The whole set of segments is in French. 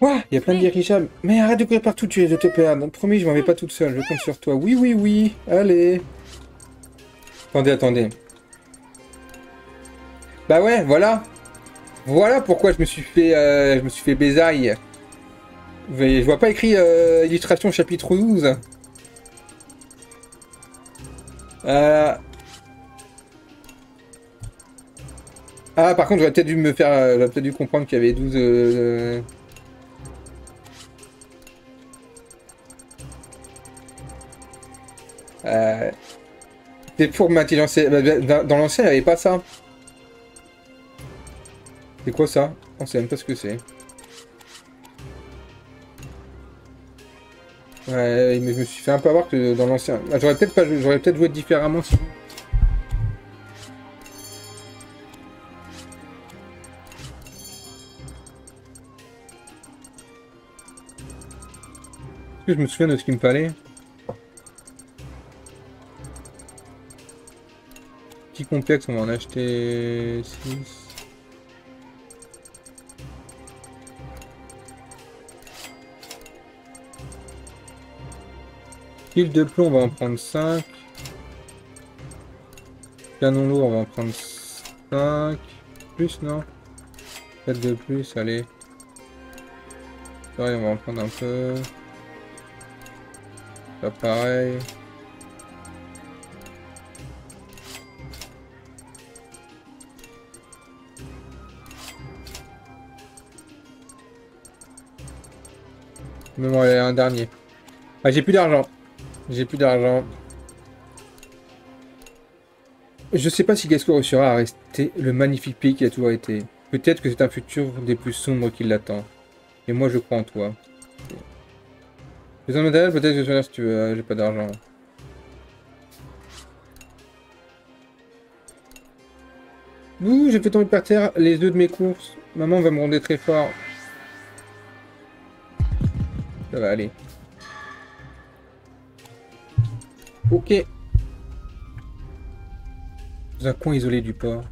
Quoi? Il y a plein de dirigeables. Mais arrête de courir partout, tu es de te perdre. Promis, je m'en vais pas toute seule, je compte sur toi. Oui, oui, oui. Allez. Attendez, attendez. Bah ouais, voilà. Voilà pourquoi je me suis fait bésaille. Vous voyez, je vois pas écrit illustration chapitre 12. Ah, par contre, j'aurais peut-être dû me faire... j'aurais peut-être dû comprendre qu'il y avait 12... C'est pour m'intelligence... Dans l'ancien, il n'y avait pas ça. C'est quoi ça? On sait même pas ce que c'est. Ouais, mais je me suis fait un peu avoir que dans l'ancien... Ah, j'aurais peut-être pas... J'aurais peut-être joué différemment si... Est-ce que je me souviens de ce qu'il me fallait? Petit complexe, on va en acheter 6. Fil de plomb, on va en prendre 5. Canon lourd, on va en prendre 5. Plus, non? 4 de plus, allez. Pareil, on va en prendre un peu. Pas pareil. Mais bon, allez, un dernier. Ah, j'ai plus d'argent. J'ai plus d'argent. Je sais pas si Gasco réussira à rester le magnifique pays qu'il a toujours été. Peut-être que c'est un futur des plus sombres qui l'attend. Et moi, je crois en toi. Besoin de matériel, peut-être que je vais si tu veux. J'ai pas d'argent. Ouh, j'ai fait tomber par terre les œufs de mes courses. Maman va me rendre très fort. Ça va aller. Ok. Dans un coin isolé du port.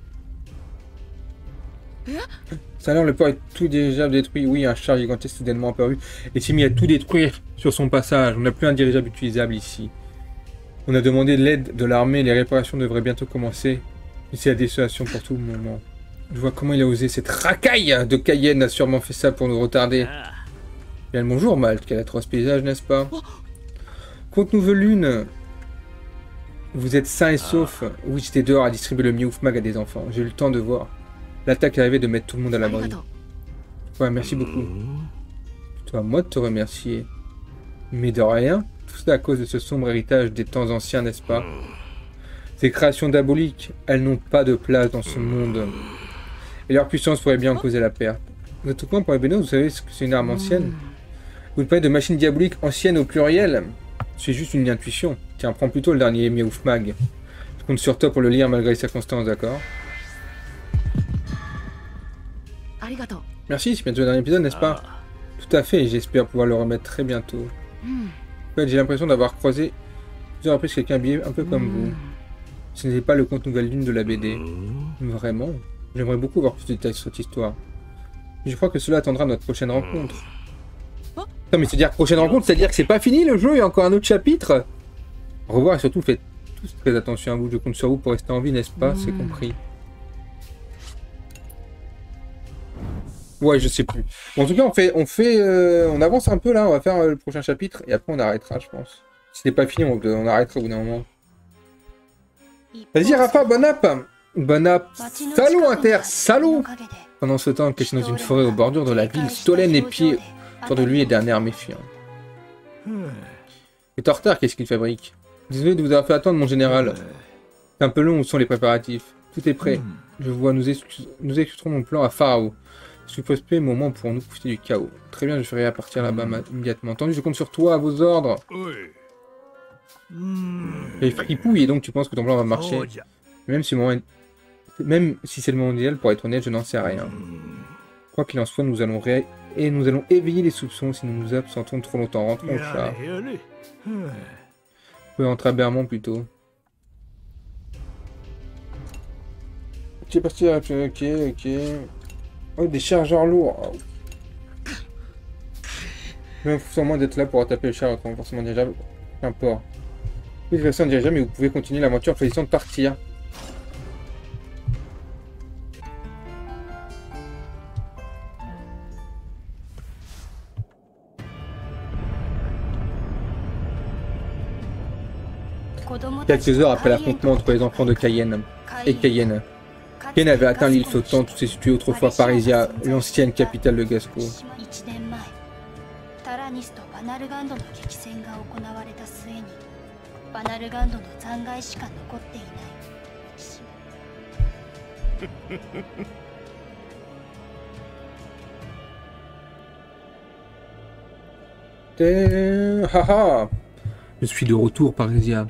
Ça a l'air, le port est tout déjà détruit. Oui, un char gigantesque soudainement apparu et s'est mis à tout détruire sur son passage. On n'a plus un dirigeable utilisable ici. On a demandé de l'aide de l'armée. Les réparations devraient bientôt commencer. Mais c'est la désolation pour tout le moment. Je vois comment il a osé. Cette racaille de Cayenne a sûrement fait ça pour nous retarder. Bien le bonjour, Malte. Quel atroce paysage, n'est-ce pas? Conte Nouvelle Lune. Vous êtes sain et sauf. Oui, j'étais dehors à distribuer le Mioufmag à des enfants. J'ai eu le temps de voir. L'attaque arrivait de mettre tout le monde à l'abri. Ouais, merci beaucoup. C'est à moi de te remercier. Mais de rien. Tout ça à cause de ce sombre héritage des temps anciens, n'est-ce pas? Ces créations diaboliques, elles n'ont pas de place dans ce monde. Et leur puissance pourrait bien en causer la perte. Vous êtes au courant pour les bénos, vous savez ce que c'est une arme ancienne? Vous parlez de machines diaboliques anciennes au pluriel? C'est juste une intuition. Tiens, prends plutôt le dernier Mioufmag. Je compte sur toi pour le lire malgré les circonstances, d'accord? Merci, c'est bientôt le dernier épisode, n'est-ce pas? Tout à fait, et j'espère pouvoir le remettre très bientôt. En fait, j'ai l'impression d'avoir croisé plusieurs reprises quelqu'un habillé un peu comme vous. Ce n'était pas le conte Nouvelle Lune de la BD. Vraiment? J'aimerais beaucoup voir plus de détails sur cette histoire. Mais je crois que cela attendra notre prochaine rencontre. Non mais c'est-à-dire prochaine rencontre, c'est-à-dire que c'est pas fini le jeu, il y a encore un autre chapitre. Au revoir et surtout faites tous très attention à vous, je compte sur vous pour rester en vie, n'est-ce pas? C'est compris. Ouais, je sais plus. Bon, en tout cas, on avance un peu là, on va faire le prochain chapitre et après on arrêtera, je pense. Si c'est pas fini, on arrêtera au bout d'un moment. Vas-y, Rafa, bon app! Bon app! Salaud, Inter! Salaud! Pendant ce temps, caché dans une forêt aux bordures de la ville, Stolen épiait autour de lui et d'un air méfiant. Et en retard, qu'est-ce qu'il fabrique? Désolé de vous avoir fait attendre, mon général. C'est un peu long, où sont les préparatifs? Tout est prêt. Je vois, nous exécuterons mon plan à Pharaon. Ce prospect moment pour nous profiter du chaos. Très bien, je ferai à partir là-bas immédiatement. Entendu, je compte sur toi, à vos ordres. Et fripouille, et donc tu penses que ton plan va marcher? Même si c'est le moment idéal, pour être honnête, je n'en sais rien. Quoi qu'il en soit, nous allons éveiller les soupçons si nous nous absentons trop longtemps. Rentrons au char. On peut rentrer à Bermond plutôt. Ok, parti, ok. Oh, des chargeurs lourds. Même sûrement d'être là pour taper le char, autrement forcément dirigeable. Qu'importe. Vous pouvez rester en dirigeable, mais vous pouvez continuer l'aventure en choisissant de partir. Quelques heures après l'affrontement entre les enfants de Cayenne et Cayenne, Ken avait atteint l'île flottante où s'est située autrefois Parésia, l'ancienne capitale de Gasco. Haha. Je suis de retour, Parésia.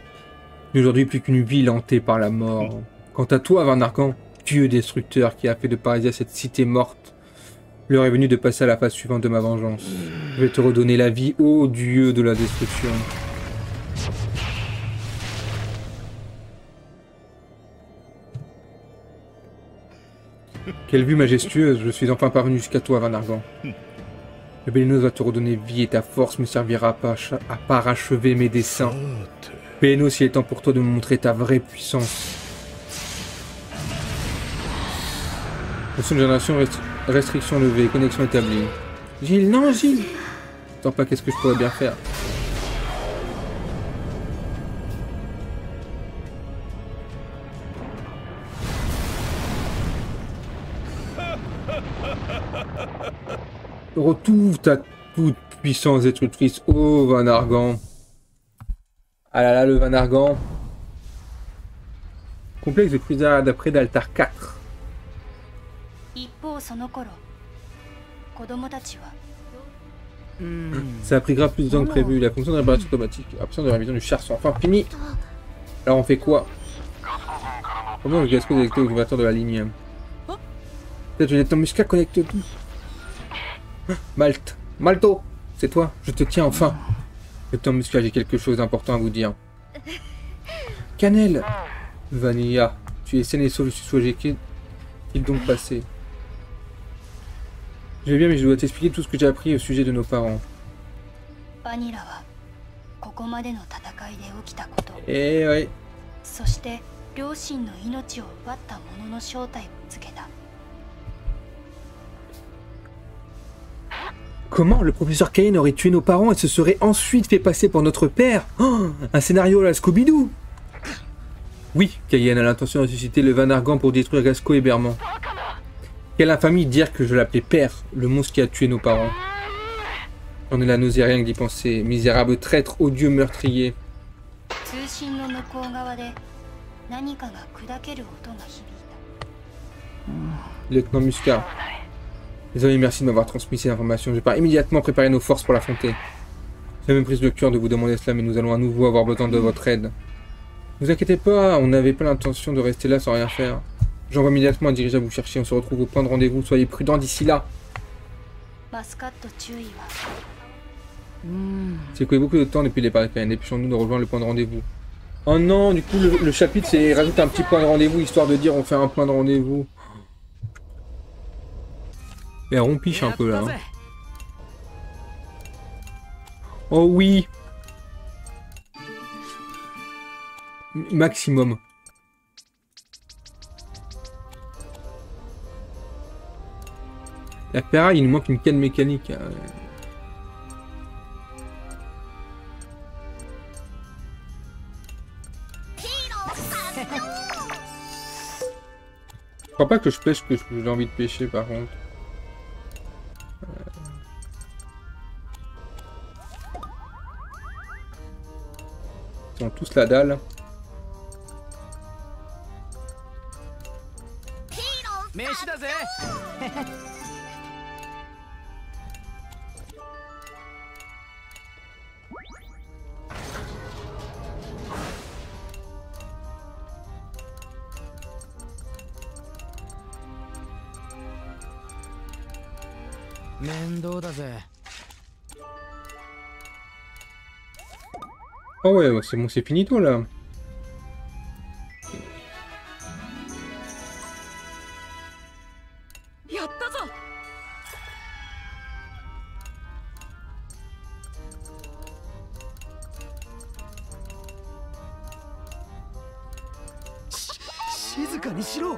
Aujourd'hui, plus qu'une ville hantée par la mort. Quant à toi, Van Argan, dieu destructeur qui a fait de Parésia cette cité morte, l'heure est venue de passer à la phase suivante de ma vengeance. Je vais te redonner la vie, ô dieu de la destruction. Quelle vue majestueuse, je suis enfin parvenu jusqu'à toi, Van Argan. Le Bélénos va te redonner vie et ta force me servira à parachever mes desseins. Bélénos, il est temps pour toi de me montrer ta vraie puissance. Notion de génération, restriction levée, connexion établie. Gilles, non Gilles! Attends pas, qu'est-ce que je pourrais bien faire? Retrouve ta toute puissance destructrice, oh Van Argan. Ah là là, le Van Argan. Complexe de Cruzade d'après d'Altar 4. Ça a pris grave plus de temps que prévu. La fonction de réparation automatique, absence de révision du char sont enfin fini. Alors on fait quoi? Comment le Gasco détecté au converteur de la ligne? Peut-être le lieutenant Musca connecte tout. Malte. Malto, c'est toi, je te tiens enfin. Lieutenant Musca, j'ai quelque chose d'important à vous dire. Cannelle. Vanilla, tu es saine et sauve, je suis soulagé. Qu'est-il donc passé? Je vais bien, mais je dois t'expliquer tout ce que j'ai appris au sujet de nos parents. Eh ouais. Comment le professeur Cayenne aurait tué nos parents et se serait ensuite fait passer pour notre père? Oh, un scénario à la Scooby-Doo. Oui, Cayenne a l'intention de ressusciter le Van Argan pour détruire Gasco et Berman. Quelle infamie dire que je l'appelais père, le monstre qui a tué nos parents. J'en ai la nausée rien que d'y penser. Misérable traître, odieux meurtrier. Lieutenant Musca. Désolé, merci de m'avoir transmis ces informations. Je pars immédiatement préparer nos forces pour l'affronter. J'ai même prise de cœur de vous demander cela, mais nous allons à nouveau avoir besoin de votre aide. Ne vous inquiétez pas, on n'avait pas l'intention de rester là sans rien faire. J'envoie immédiatement un dirigeable vous chercher, on se retrouve au point de rendez-vous, soyez prudents d'ici là. C'est écoulé beaucoup de temps depuis le départ de Cayenne, dépêchons-nous de rejoindre le point de rendez-vous. Oh non, du coup le chapitre c'est rajoute un petit point de rendez-vous, histoire de dire on fait un point de rendez-vous. Et on piche un peu là. Hein. Oh oui. Maximum. La ferraille, il nous manque une canne mécanique. Je crois pas que je pêche ce que j'ai envie de pêcher par contre. Ils ont tous la dalle. Oh ouais, c'est bon, c'est finito là. かにしろ。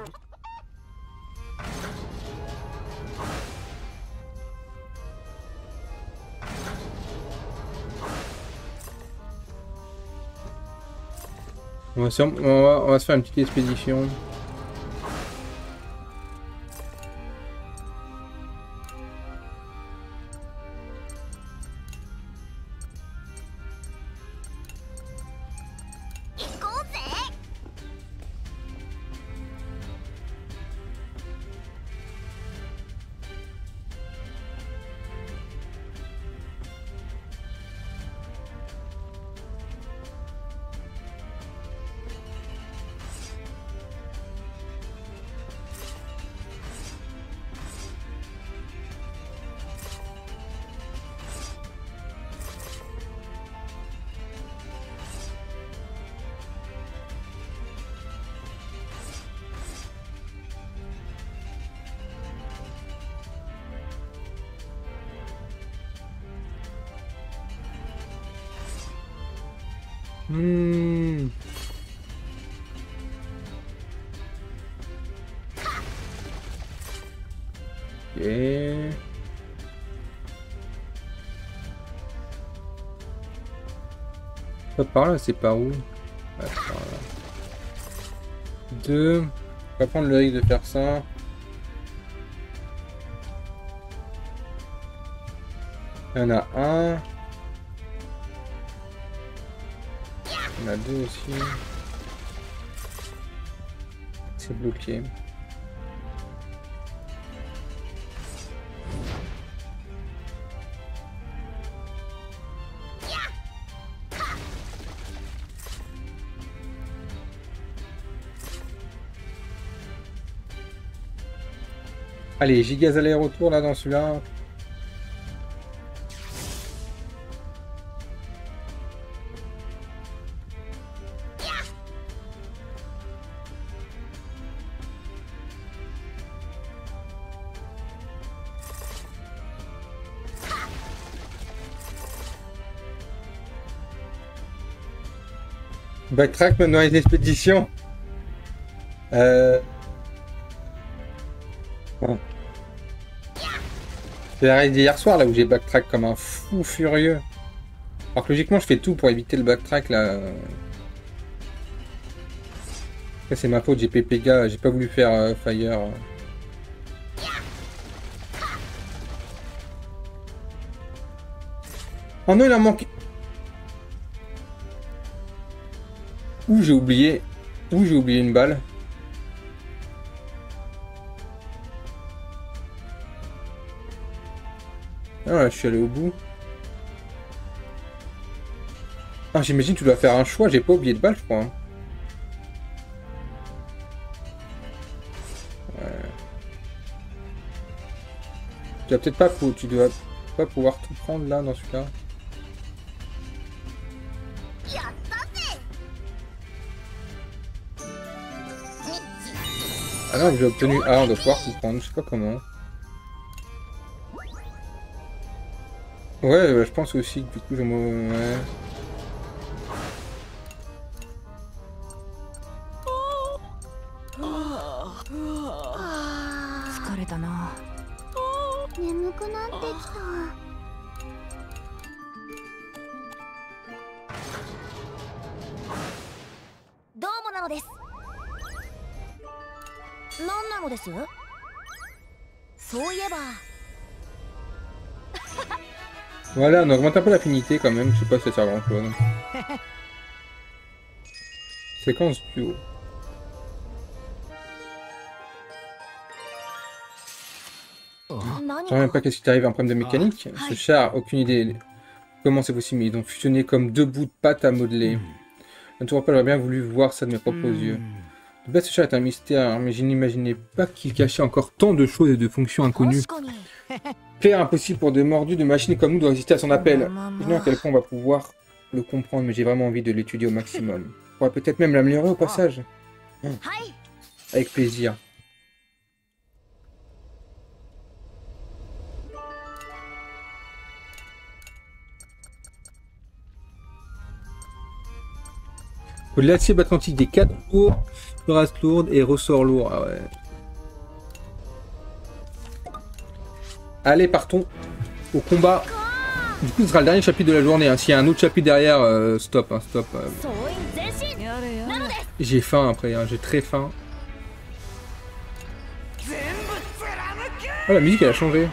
On va se faire une petite expédition. Ok. Pas par là, c'est par où? Ouais, par là. 2. On va prendre le risque de faire ça. Il y en a un. Il y en a 2 aussi. C'est bloqué. Allez, gigas aller-retour là dans celui-là. Backtrack maintenant les expéditions. Bon. C'est la raid d'hier soir là où j'ai backtrack comme un fou furieux. Alors que logiquement je fais tout pour éviter le backtrack là. Après, c'est ma faute, j'ai PPG, j'ai pas voulu faire Fire. Oh non, il en manque. Ouh, j'ai oublié. Ouh, j'ai oublié une balle. Ah ouais, je suis allé au bout. Ah, j'imagine que tu dois faire un choix, j'ai pas oublié de balle, je crois. Ouais. Tu dois peut-être pas, tu dois pas pouvoir tout prendre là dans ce cas. Ah non, j'ai obtenu A, on doit pouvoir tout prendre, je sais pas comment. Ouais, je pense aussi que du coup je me... Ouais. Voilà, on augmente un peu l'affinité quand même, je sais pas si ça sert à grand chose. Séquence duo. Je sais même pas qu'est-ce qui t'arrive, un problème de mécanique. Ce chat a aucune idée comment c'est possible, mais ils ont fusionné comme deux bouts de pâte à modeler. Je ne te vois pas, j'aurais bien voulu voir ça de mes propres yeux. De base, ce chat est un mystère, mais je n'imaginais pas qu'il cachait encore tant de choses et de fonctions inconnues. Clair, impossible pour des mordus de machines comme nous de résister à son appel. Imaginons à quel point on va pouvoir le comprendre, mais j'ai vraiment envie de l'étudier au maximum. On pourrait peut-être même l'améliorer au passage. Avec plaisir. De l'acier atlantique des 4 lourds, cuirasse lourde et ressort lourd. Ah ouais. Allez, partons au combat. Du coup, ce sera le dernier chapitre de la journée. Hein. S'il y a un autre chapitre derrière, stop. Hein, stop. J'ai faim après, hein. J'ai très faim. Oh, la musique elle a changé.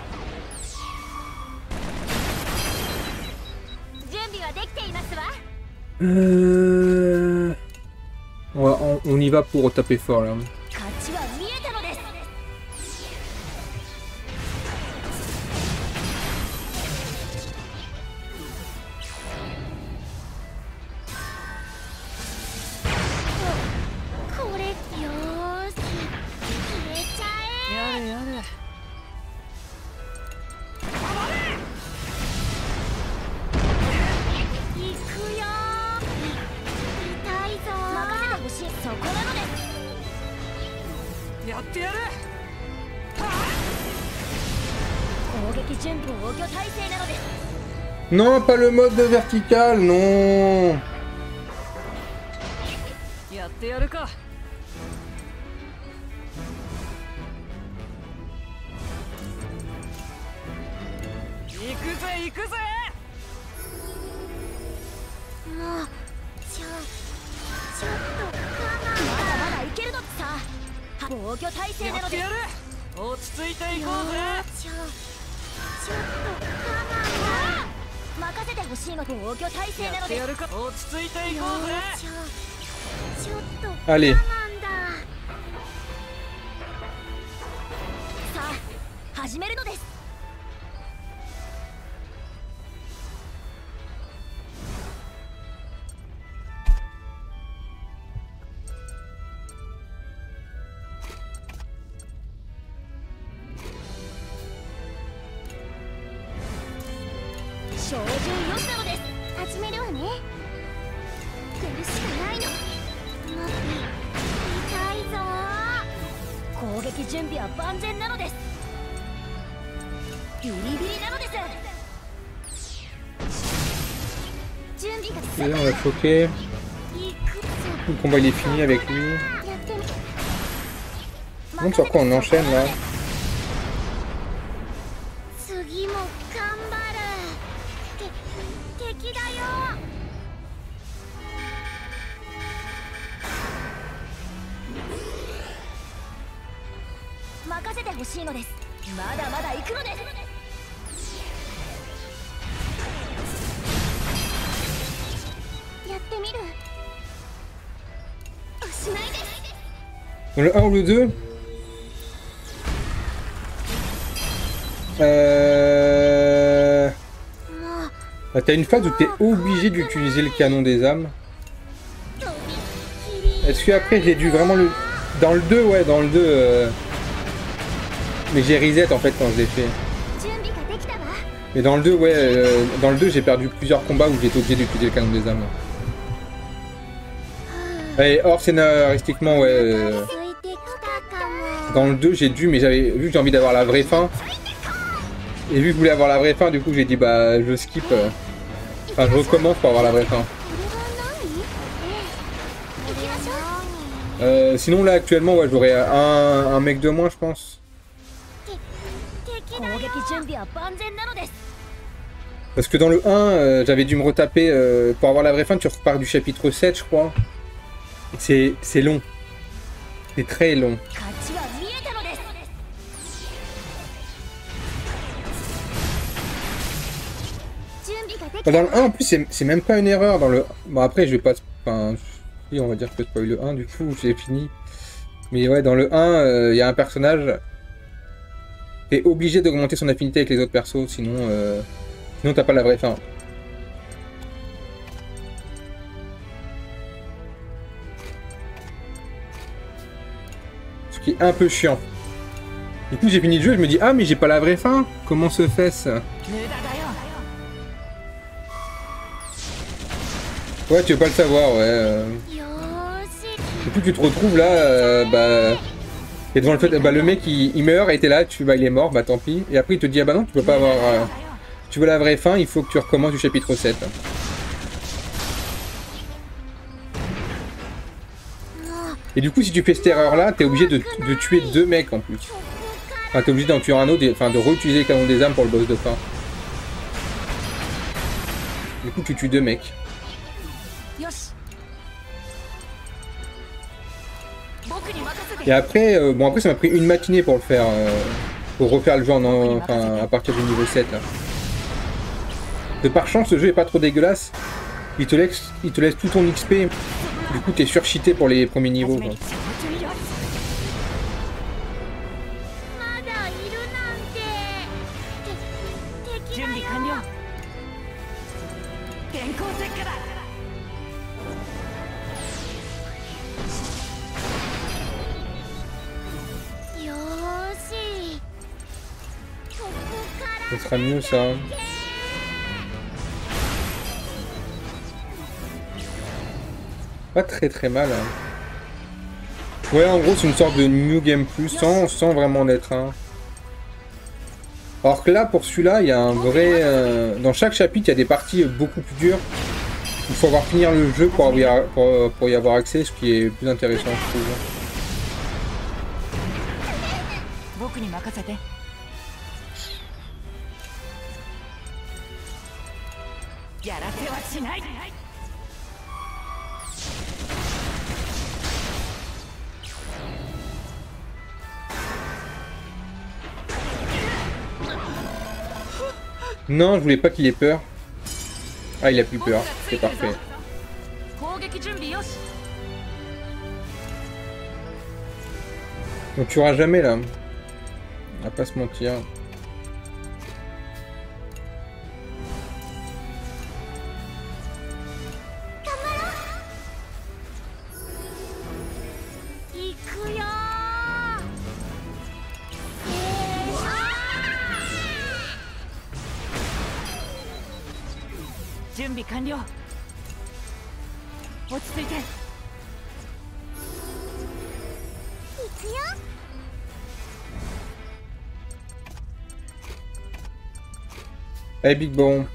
On y va pour taper fort là. Non, pas le mode vertical, non. Allez. Et là on va choquer. Le combat il est fini avec lui. Donc sur quoi on enchaîne là? Dans le 1 ou le 2 T'as une phase où t'es obligé d'utiliser le canon des âmes. Est-ce que après j'ai dû vraiment le... Dans le 2, ouais, dans le 2... Mais j'ai reset en fait quand je l'ai fait. Mais dans le 2, ouais, dans le 2 j'ai perdu plusieurs combats où j'étais obligé d'utiliser le canon des âmes. Et hors scénaristiquement, ouais... Dans le 2 j'ai dû, mais j'avais vu que j'ai envie d'avoir la vraie fin. Et vu que je voulais avoir la vraie fin, du coup j'ai dit bah je skip. Enfin je recommence pour avoir la vraie fin. Sinon là actuellement ouais, j'aurais un mec de moins je pense. Parce que dans le 1 j'avais dû me retaper pour avoir la vraie fin, tu repars du chapitre 7 je crois. C'est long. C'est très long. Dans le 1 en plus c'est même pas une erreur dans le... Bon après je vais pas... Enfin, oui, on va dire que je peux spoiler le 1 du coup, j'ai fini. Mais ouais dans le 1 il y a un personnage... T'es obligé d'augmenter son affinité avec les autres persos sinon... Sinon t'as pas la vraie fin. Ce qui est un peu chiant. Du coup j'ai fini le jeu, je me dis ah mais j'ai pas la vraie fin. Comment se fait-ce? Ouais, tu veux pas le savoir, ouais. Du coup, tu te retrouves là, bah... Et devant le fait, bah le mec il meurt et t'es là, bah il est mort, bah tant pis. Et après il te dit, ah bah non, tu peux pas avoir... tu veux la vraie fin, il faut que tu recommences du chapitre 7. Et du coup, si tu fais cette erreur-là, t'es obligé de tuer 2 mecs en plus. Enfin, t'es obligé d'en tuer un autre, enfin de réutiliser le canon des âmes pour le boss de fin. Du coup, tu tues 2 mecs. Et après, bon après ça m'a pris une matinée pour le faire, pour refaire le jeu enfin, à partir du niveau 7 là. De par chance, le jeu est pas trop dégueulasse. Il te laisse tout ton XP. Du coup, t'es surcheaté pour les premiers niveaux, quoi. Ça sera mieux ça. Pas très mal. Hein. Ouais, en gros, c'est une sorte de New Game Plus sans vraiment l'être un. Alors que là, pour celui-là, il y a un vrai... dans chaque chapitre, il y a des parties beaucoup plus dures. Il faut avoir finir le jeu pour y avoir accès, ce qui est plus intéressant, je trouve. Non, je voulais pas qu'il ait peur. Ah, il a plus peur, c'est parfait. On tuera jamais là. On va pas se mentir. Allez, Big Bon.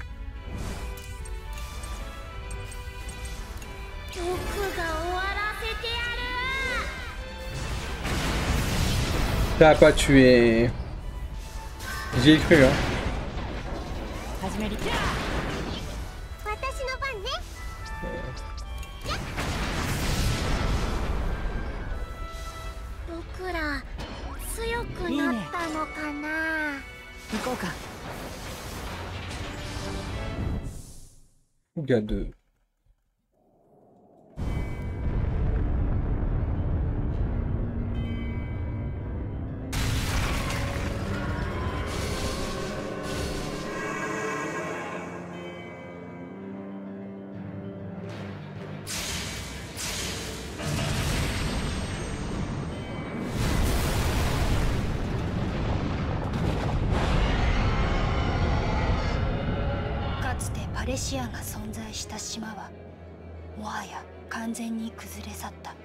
T'as pas tué. J'y ai cru, hein. Ouga 2.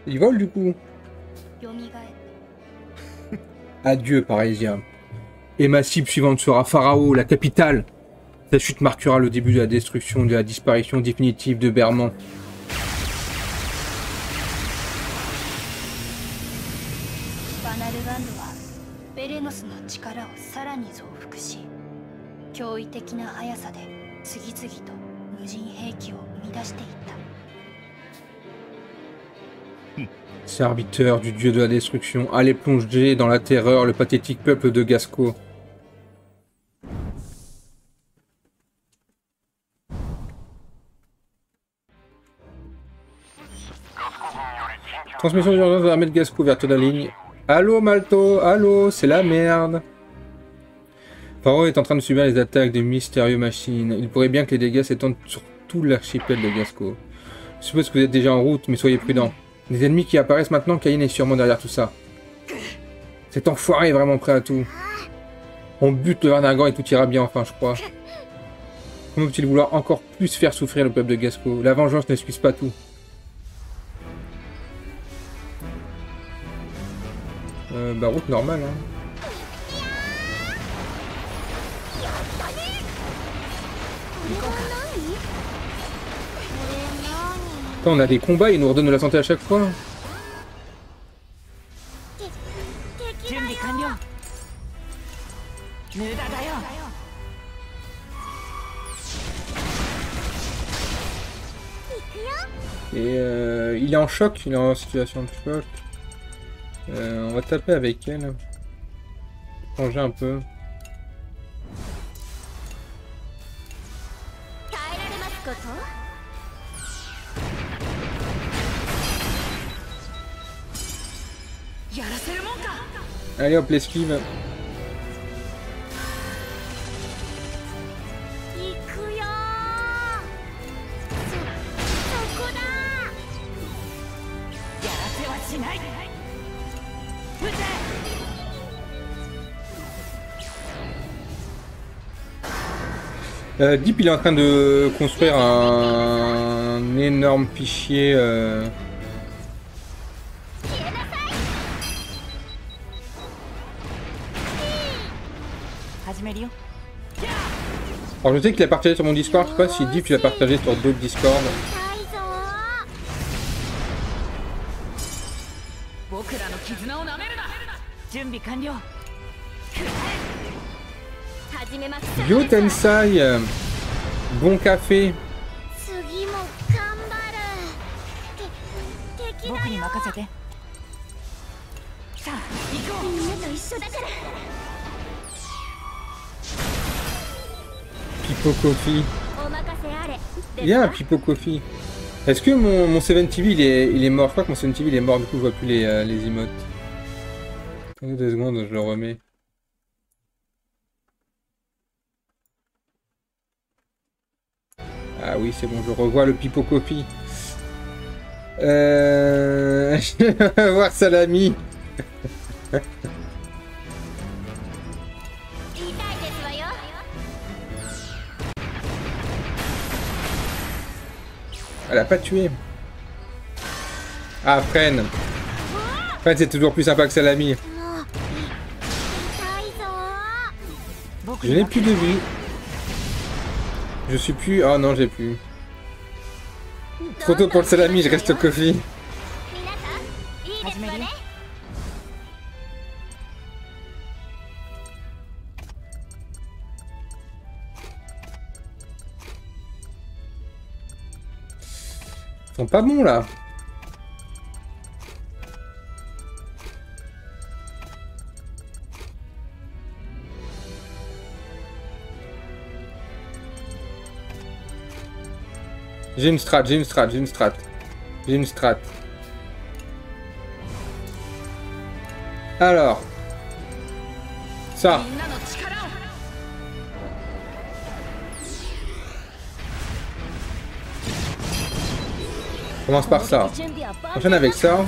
Il vole du coup. Adieu Parisien. Et ma cible suivante sera Pharao, la capitale. Sa chute marquera le début de la destruction, de la disparition définitive de Berman. Serviteur du dieu de la destruction, allez plonger dans la terreur le pathétique peuple de Gasco. Transmission d'urgence de l'armée de Gasco vers la ligne. Allô Malto, allô, c'est la merde. Pharaon est en train de subir les attaques de mystérieuses machines. Il pourrait bien que les dégâts s'étendent sur tout l'archipel de Gasco. Je suppose que vous êtes déjà en route, mais soyez prudents. Des ennemis qui apparaissent maintenant, Caïn est sûrement derrière tout ça. Cet enfoiré est vraiment prêt à tout. On bute le Varnagan et tout ira bien enfin, je crois. Comment peut-il vouloir encore plus faire souffrir le peuple de Gasco? La vengeance n'excuse pas tout. Bah route normale, hein. Quand on a des combats, ils nous redonnent de la santé à chaque fois. Et il est en choc, il est en situation de choc. On va taper avec elle. Changer un peu. Allez hop, l'esquive. Deep il est en train de construire un énorme fichier. Alors je sais qu'il a partagé sur mon Discord, je sais pas si Deep il a partagé sur d'autres Discord. Yo Tensai, bon café. Pipo Coffee. Il y a un Pipo Coffee. Est-ce que mon 7TV il est mort? Je crois que mon 7TV il est mort, du coup je vois plus les emotes. Attendez 2 secondes, je le remets. Ah oui, c'est bon, je revois le Pipo Coffee. Je vais voir Salami. Elle a pas tué. Ah, Fren. Fren, c'est toujours plus sympa que Salami. Je n'ai plus de vie. Je suis plus... Oh non, j'ai plus. Trop tôt pour le Salami, je reste au coffee. Ils sont pas bons là. J'ai une strat. Alors. Ça. Commence par ça. Enchaîne avec ça.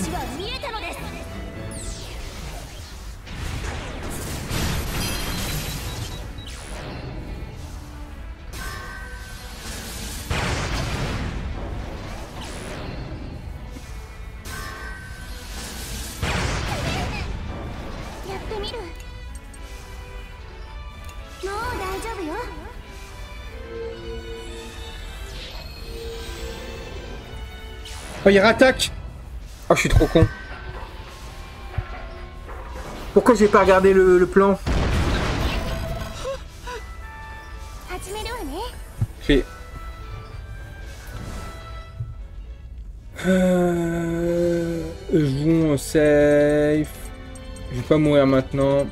Oh, il rattaque. Oh, je suis trop con. Pourquoi j'ai pas regardé le plan? Fait. Jouons safe. Je vais pas mourir maintenant.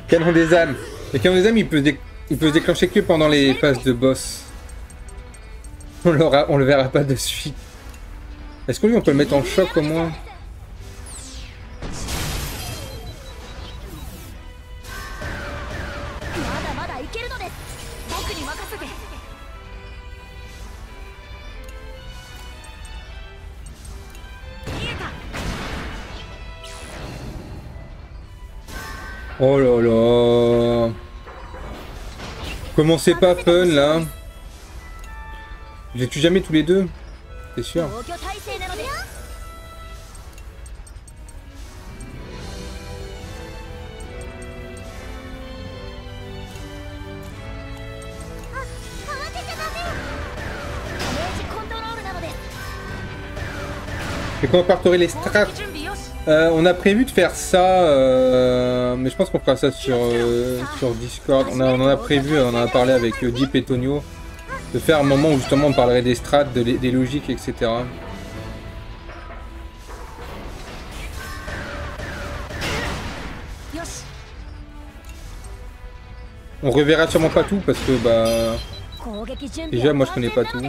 Canon des âmes. Le canon des âmes, il peut se déclencher que pendant les phases de boss. On le verra pas de suite. Est-ce que lui, on peut le mettre en choc au moins? Oh là là. Comment c'est pas fun là? Je les tue jamais tous les deux, c'est sûr. Et quand on parterait les strats, on a prévu de faire ça, mais je pense qu'on fera ça sur Discord. On en a prévu, on en a parlé avec Deep et Tonio, de faire un moment où justement on parlerait des strats, des logiques, etc. On reverra sûrement pas tout parce que bah déjà moi je connais pas tout.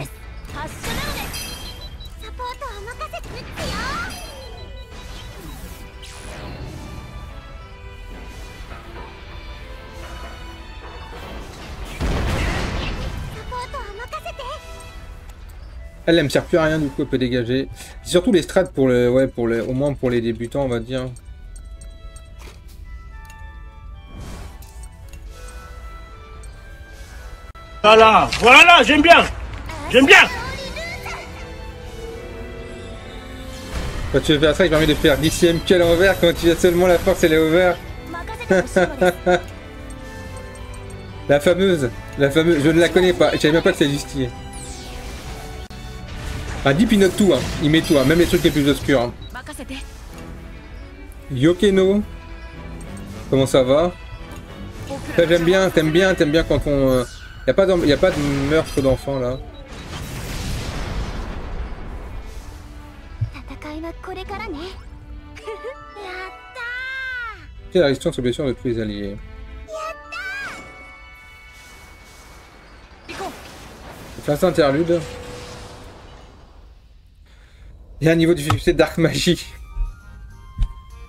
Elle me sert plus à rien, du coup elle peut dégager. C'est surtout les strats pour le, ouais, au moins pour les débutants on va dire. Voilà, voilà, j'aime bien. J'aime bien. Quand tu veux faire ça, il permet de faire 10ème quelle envers quand tu as seulement la force et les over. La fameuse, je ne la connais pas, je savais même pas que ça existait. Ah, Deep il note tout, hein. Il met tout, hein. Même les trucs les plus obscurs. Hein. Yokeno, comment ça va? J'aime bien, t'aimes bien quand on... y a pas de meurtre d'enfants là. C'est la résistance aux blessures de tous les alliés. Phase interlude. Il y a un niveau de difficulté Dark Magie.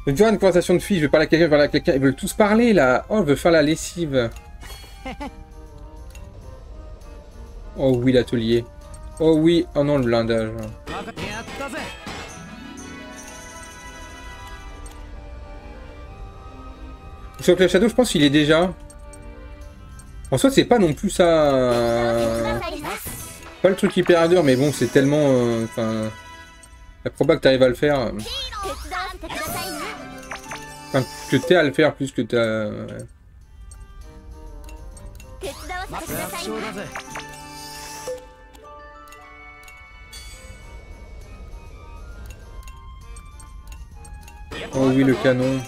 Je vais faire une conversation de filles, je vais parler à quelqu'un, ils veulent tous parler là. Oh, je veux faire la lessive. Oh oui, l'atelier. Oh oui, oh non, le blindage. Sur Clash Shadow, je pense qu'il est déjà. En soi, c'est pas non plus ça. Pas le truc hyper dur, mais bon, c'est tellement. Enfin. La proba que t'arrives à le faire. Enfin, que t'es à le faire plus que t'as. Ouais. Oh oui, le canon.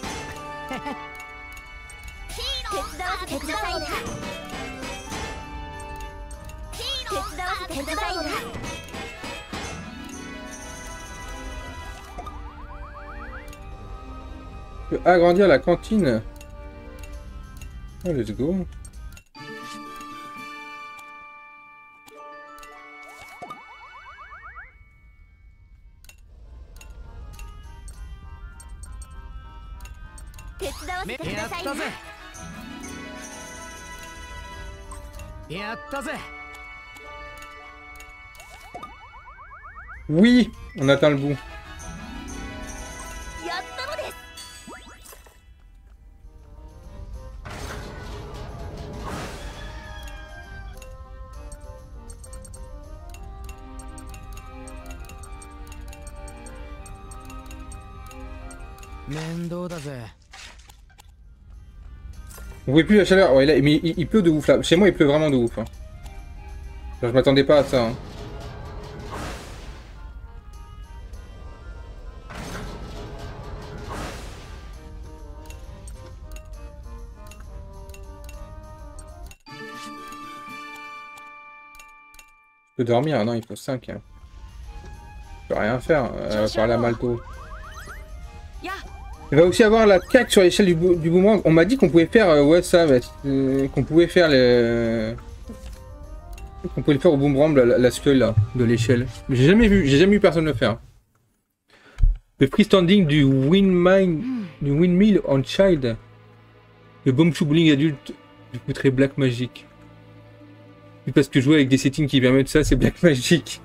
Je peux agrandir la cantine. Oh, let's go. Oui, on atteint le bout. On voit plus la chaleur. Ouais, là, mais il pleut de ouf là. Chez moi, il pleut vraiment de ouf. Hein. Genre, je m'attendais pas à ça. Hein. Je peux dormir. Non, il faut 5. Hein. Je peux rien faire. Parler à Malto. Il va aussi avoir la caque sur l'échelle du boomerang. On m'a dit qu'on pouvait faire ouais ça, qu'on pouvait faire qu'on pouvait le faire au boomerang la skull là de l'échelle. Mais j'ai jamais vu personne le faire. Le freestanding du windmill on child. Le bomb bowling adulte du coup très Black Magic. Oui, parce que jouer avec des settings qui permettent ça, c'est Black Magic.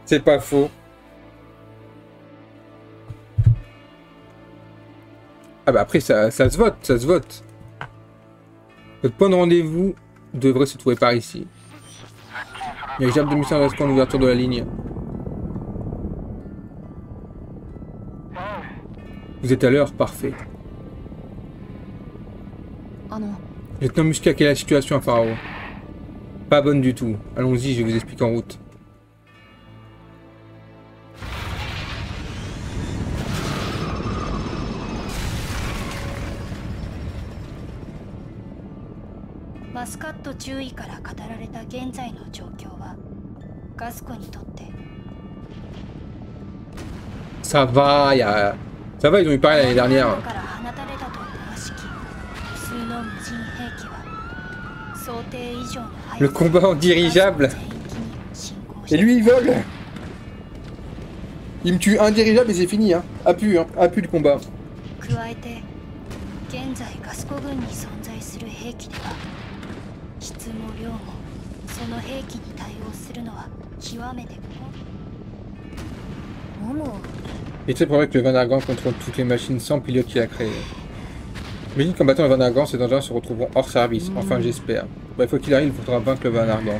C'est pas faux. Ah bah après ça se vote, ça se vote. Votre point de rendez-vous devrait se trouver par ici. Il y a gerbe de mission à l'ouverture de la ligne. Vous êtes à l'heure, parfait. Lieutenant Musca, quelle est la situation à Pharaon? Pas bonne du tout. Allons-y, je vous explique en route. マスカット中尉から語られた現在の状況はガスコにとって Ça va, ça va, ils ont eu pareil l'année dernière. Le combat en dirigeable. Et lui il vole. Il me tue un dirigeable et c'est fini, hein. A pu le combat. Il est très probable que le Vanargan contrôle toutes les machines sans pilote qu'il a créées. Imagine qu'en battant le Vanargan, ces engins se retrouveront hors service. Enfin, j'espère. Bah, faut qu'il arrive, il faudra vaincre le Vanargan.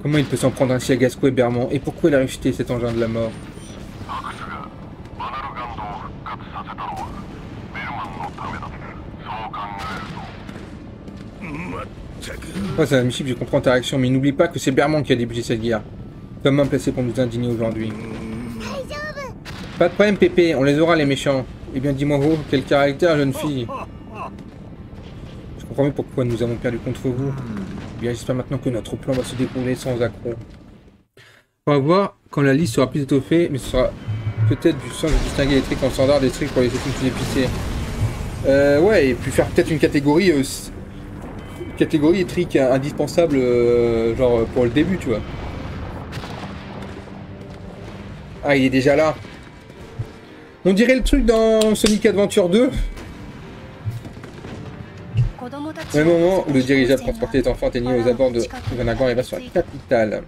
Comment il peut s'en prendre ainsi à Gasco et Bermond? Et pourquoi il a rejeté cet engin de la mort? Ouais, c'est un chip, je comprends ta réaction, mais n'oublie pas que c'est Bermond qui a débuté cette guerre. Comment placé pour nous indigner aujourd'hui? Pas de problème, Pépé, on les aura les méchants. Eh bien, dis-moi, oh, quel caractère, jeune fille. Je comprends mieux pourquoi nous avons perdu contre vous. Eh bien, j'espère maintenant que notre plan va se dérouler sans accroc. On va voir quand la liste sera plus étoffée, mais ce sera peut-être du sens de distinguer les tricks en standard des tricks pour les settings plus épicés. Ouais, et puis faire peut-être une catégorie trick indispensable, genre pour le début, tu vois. Ah, il est déjà là. On dirait le truc dans Sonic Adventure 2. Au même moment où le dirigeable transporté les enfants atteignait aux abords de Vanargan et va sur la capitale.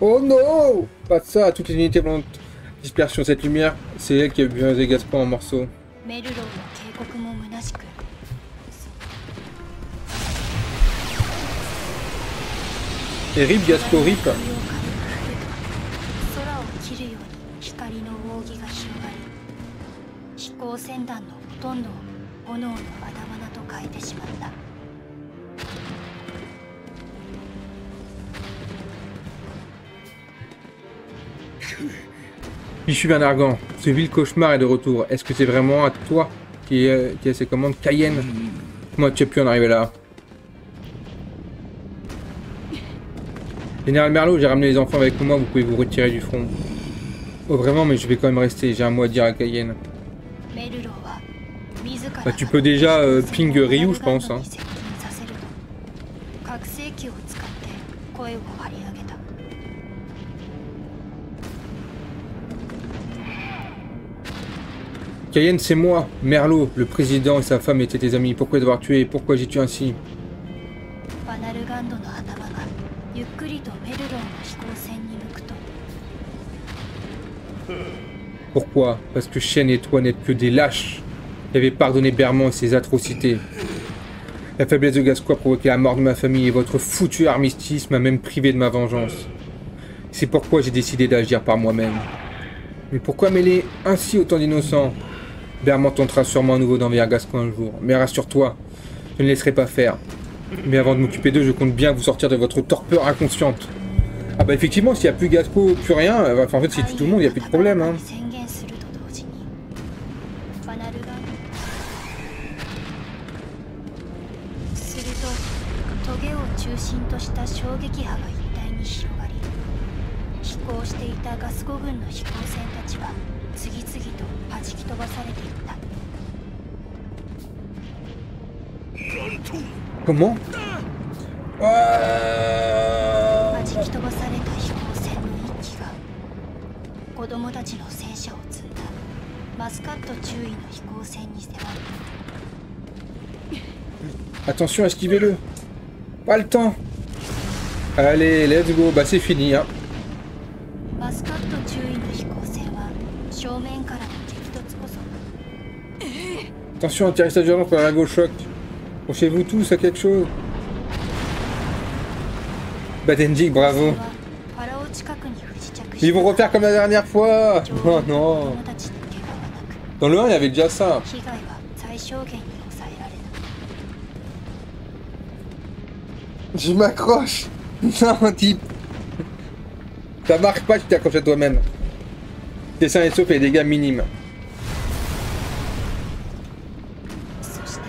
Oh non! Pas de ça, toutes les unités blanches dispersion. Cette lumière, c'est elle qui a brisé Gasco en morceaux. Et rip Gasco, rip. Je suis Vanargan. Ce vil cauchemar est de retour. Est-ce que c'est vraiment à toi qui a ces commandes? Cayenne? Comment tu as pu en arriver là? Général Merlot, j'ai ramené les enfants avec moi, vous pouvez vous retirer du front. Oh vraiment, mais je vais quand même rester, j'ai un mot à dire à Cayenne. Bah tu peux déjà ping Ryu, je pense. Hein. Cayenne, c'est moi, Merlot, le président et sa femme étaient tes amis. Pourquoi devoir tuer? Pourquoi j'ai tué ainsi? Pourquoi? Parce que Shen et toi n'êtes que des lâches qui avaient pardonné Bermond et ses atrocités. La faiblesse de Gasco a provoqué la mort de ma famille et votre foutu armistice m'a même privé de ma vengeance. C'est pourquoi j'ai décidé d'agir par moi-même. Mais pourquoi mêler ainsi autant d'innocents? Bermond tentera sûrement à nouveau d'envahir Gasco un jour. Mais rassure-toi, je ne laisserai pas faire. Mais avant de m'occuper d'eux, je compte bien vous sortir de votre torpeur inconsciente. Ah bah effectivement, s'il n'y a plus Gasco, plus rien, enfin, en fait si tue tout le monde, il n'y a plus de problème. Hein. Comment? Attention, esquivez-le. Pas le temps. Allez, let's go. Bah c'est fini, hein. マスカット注意の飛行船は正面からの激突こそ Attention, atterrissage d'urgence pour la gauche choc. Approchez-vous tous à quelque chose. Badenjik, bravo. パラオ近くに不時着 Ils vont refaire comme la dernière fois. Oh non. 友達の怪我はなく Dans le 1, il y avait déjà ça. 被害は最小限に抑えられた Je m'accroche. Non, type. Ça marche pas, tu t'accroches à toi-même. T'es sain et sauf et des dégâts minimes. そして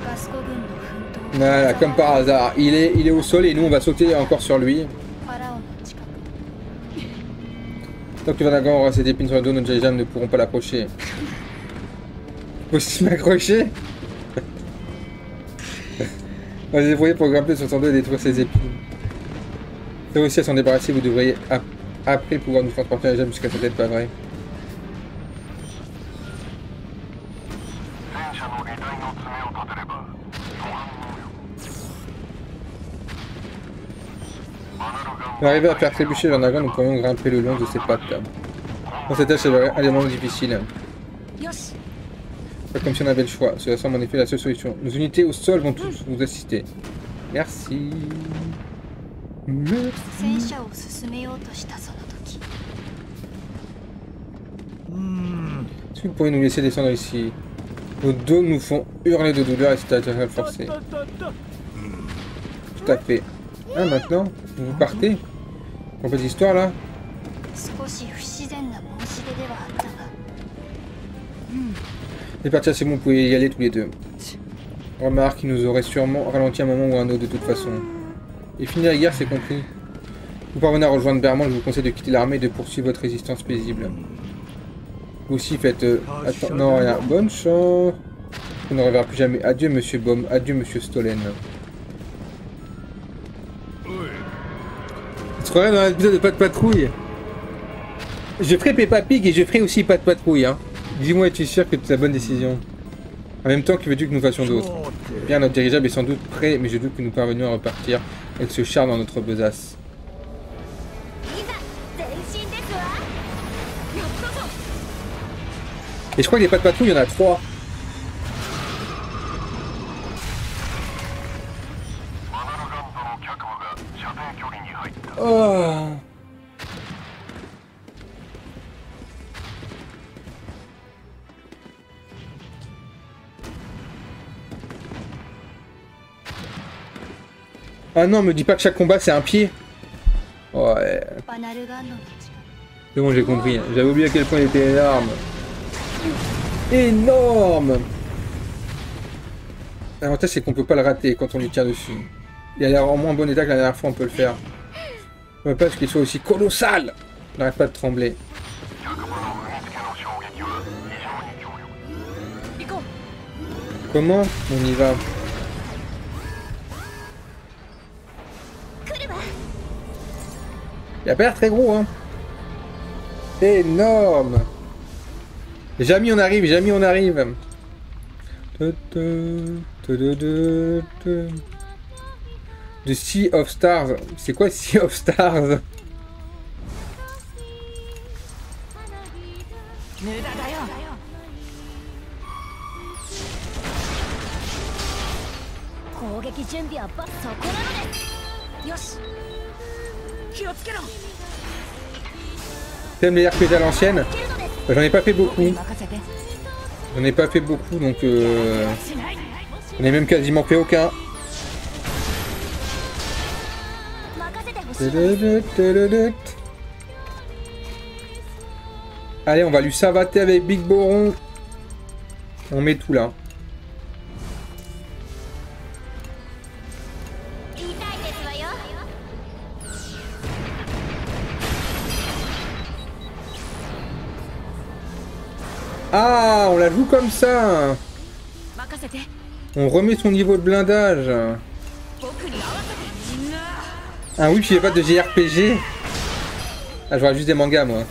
ガスコ軍の奮闘 Voilà, comme par hasard. Il est au sol et nous on va sauter encore sur lui. パラオの近く Tant que Vanagan aura ses épines sur le dos, nos dirigeables ne pourront pas l'approcher. Faut aussi m'accrocher. On va se débrouiller pour grimper sur son dos et détruire ses épines. Si vous réussissez à s'en débarrasser, vous devriez après pouvoir nous transporter la jambe jusqu'à sa tête, pas vrai? Pour arriver à faire trébucher Vanagan, nous pourrions grimper le long de ses pattes. Dans cette tâche, c'est un des moments difficiles. よし Pas comme si on avait le choix. Cela semble en effet la seule solution. Nos unités au sol vont tous vous assister. Merci. Merci. 戦車を進めようとしたその時 Est-ce que vous pourriez nous laisser descendre ici? Nos dos nous font hurler de douleur et c'est à forcer. Tout à fait. Ah, maintenant, vous partez? Pour cette histoire là? 少し不自然な申し出ではあったが C'est parti, c'est bon, vous pouvez y aller tous les deux. Remarque, il nous aurait sûrement ralenti un moment ou un autre de toute façon. Et finir la guerre, c'est compris. Vous parvenez à rejoindre Berman, je vous conseille de quitter l'armée et de poursuivre votre résistance paisible. Vous aussi faites... Attends, non, rien. Bonne chance. On ne reverra plus jamais. Adieu, monsieur Baum. Adieu, monsieur Stolen. Tu te croirais dans l'épisode de Pas de Patrouille? Je ferai Peppa Pig et je ferai aussi Pas de Patrouille, hein. Dis-moi, es-tu sûr que c'est la bonne décision? En même temps, que veux-tu que nous fassions d'autre? Bien, notre dirigeable est sans doute prêt, mais je doute que nous parvenions à repartir avec ce char dans notre besace. Et je crois que les pas de patrouille, il y en a 3. Oh. Ah non, me dis pas que chaque combat c'est un pied. Ouais. バナルガンドの力 C'est bon, j'ai compris. J'avais oublié à quel point il était énorme. Énorme. L'avantage c'est qu'on peut pas le rater quand on lui tire dessus. Il a l'air en moins bon état que la dernière fois, on peut le faire. On ne veut pas qu'il soit aussi colossal. Il n'arrête pas de trembler. Comment on y va? Il a pas l'air très gros, hein. Énorme. Jamais on arrive, jamais on arrive. The Sea of Stars. C'est quoi Sea of Stars? T'aimes les RPG à l'ancienne? J'en ai pas fait beaucoup. J'en ai pas fait beaucoup, donc j'en ai même quasiment fait aucun. Allez, on va lui savater avec Big Boron. On met tout là. Ah, on la joue comme ça. On remet son niveau de blindage. Ah oui, puis il n'y a pas de JRPG. Ah, je vois juste des mangas, moi.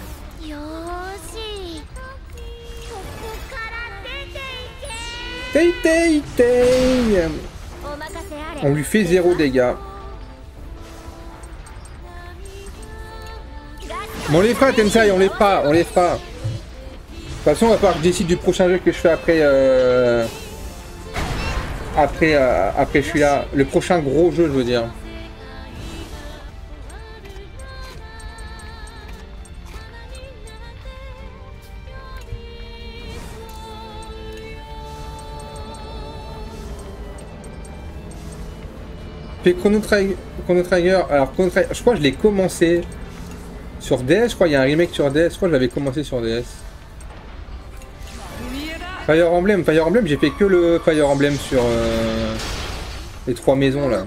Tei tei tei. On lui fait 0 dégâts. Mais on les fera, Tensai, on les fera, on les fera. De toute façon, on va falloir que je décide du prochain jeu que je fais après... après celui-là. Le prochain gros jeu, je veux dire. Fait Chrono Trigger, alors Chrono Trigger, je crois que je l'ai commencé sur DS, je crois qu'il y a un remake sur DS, je crois que je l'avais commencé sur DS. Fire Emblem, j'ai fait que le Fire Emblem sur les 3 maisons là.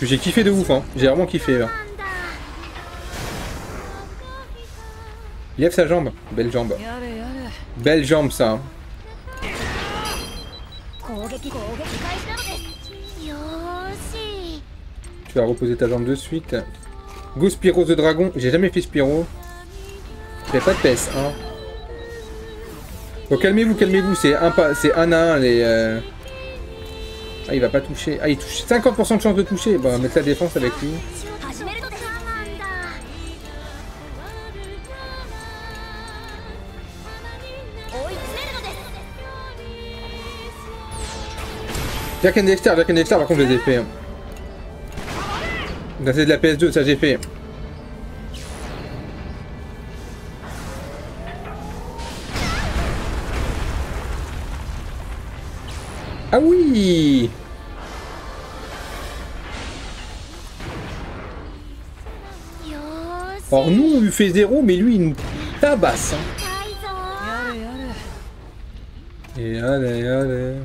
J'ai kiffé de ouf, hein, j'ai vraiment kiffé là. Il lève sa jambe, belle jambe. Belle jambe ça. Tu vas reposer ta jambe de suite. Go Spyro the Dragon. J'ai jamais fait Spyro. J'ai pas de PS1. Bon, calmez-vous, calmez-vous. C'est un à un les. Ah, il va pas toucher. Ah, il touche 50% de chance de toucher. Bah, on va mettre la défense avec lui. Jack and Dexter, par contre, je les ai fait. C'est de la PS2, ça j'ai fait. Ah oui! Alors nous on lui fait 0, mais lui il nous tabasse. Hein. Et allez, allez.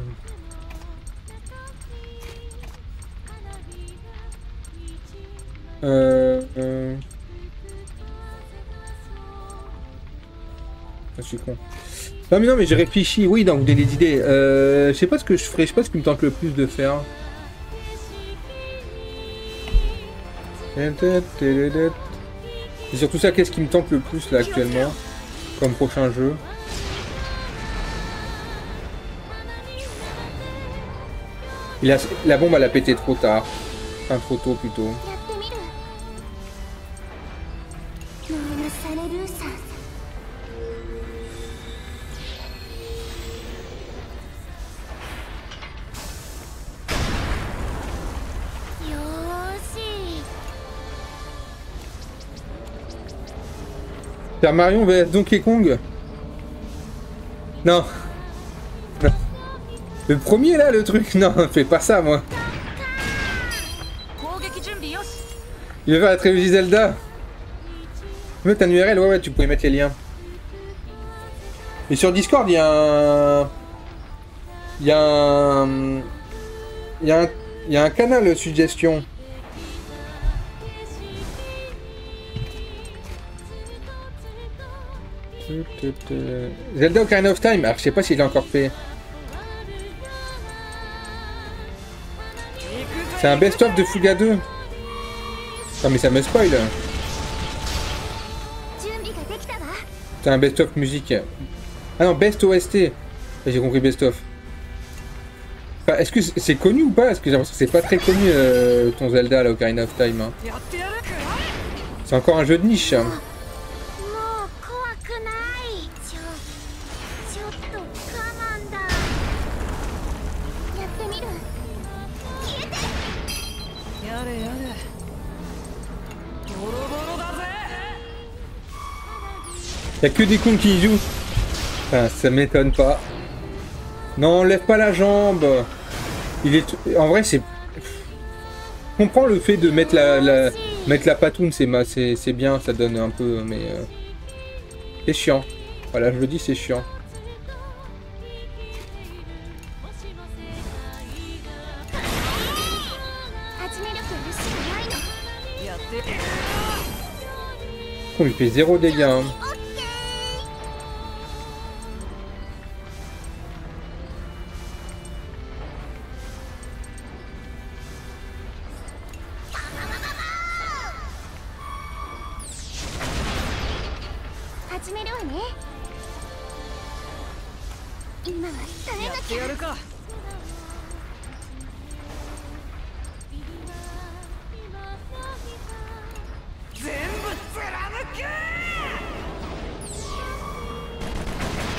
Je suis con. Non mais non mais j'ai réfléchi, oui, donc vous donnez des idées. Je sais pas ce que je ferais, je sais pas ce qui me tente le plus de faire. C'est surtout ça, qu'est-ce qui me tente le plus là actuellement comme prochain jeu. La bombe elle a pété trop tard. Enfin trop tôt plutôt. Super Mario vs Donkey Kong. Non. Le premier là, le truc. Non, fais pas ça moi. Il veut faire la trilogie Zelda. Tu veux un URL? Ouais, tu pourrais mettre les liens. Et sur Discord, il y a un... Il y a un canal suggestion. Zelda Ocarina of Time. Alors je sais pas s'il l'a encore fait. C'est un best-of de Fuga 2. Non mais ça me spoil. C'est un best-of musique. Ah non, best OST. J'ai compris best-of. Enfin, est-ce que c'est connu ou pas? Parce que j'ai l'impression que c'est pas très connu ton Zelda là, Ocarina of Time. Hein. C'est encore un jeu de niche. Hein. Y'a que des cons qui y jouent. Enfin, ça m'étonne pas. Non, lève pas la jambe. Il est... En vrai, c'est... Je comprends le fait de mettre mettre la patoune, c'est bien, ça donne un peu, mais... C'est chiant. Voilà, je le dis, c'est chiant. On lui fait 0 dégâts. Hein.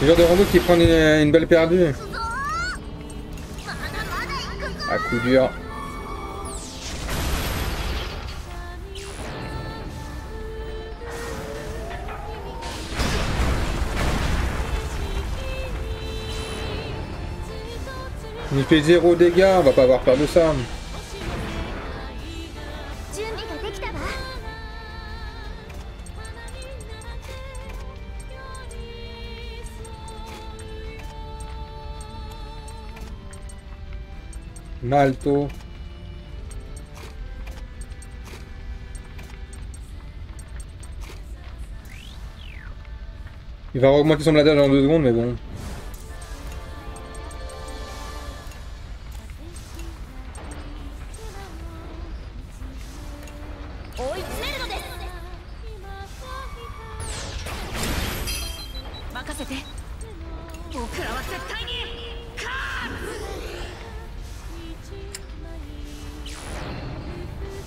Le genre de rando qui prend une balle perdue. À coup dur. Il fait 0 dégâts, on va pas avoir peur de ça. Malto. Il va augmenter son bladage en 2 secondes, mais bon.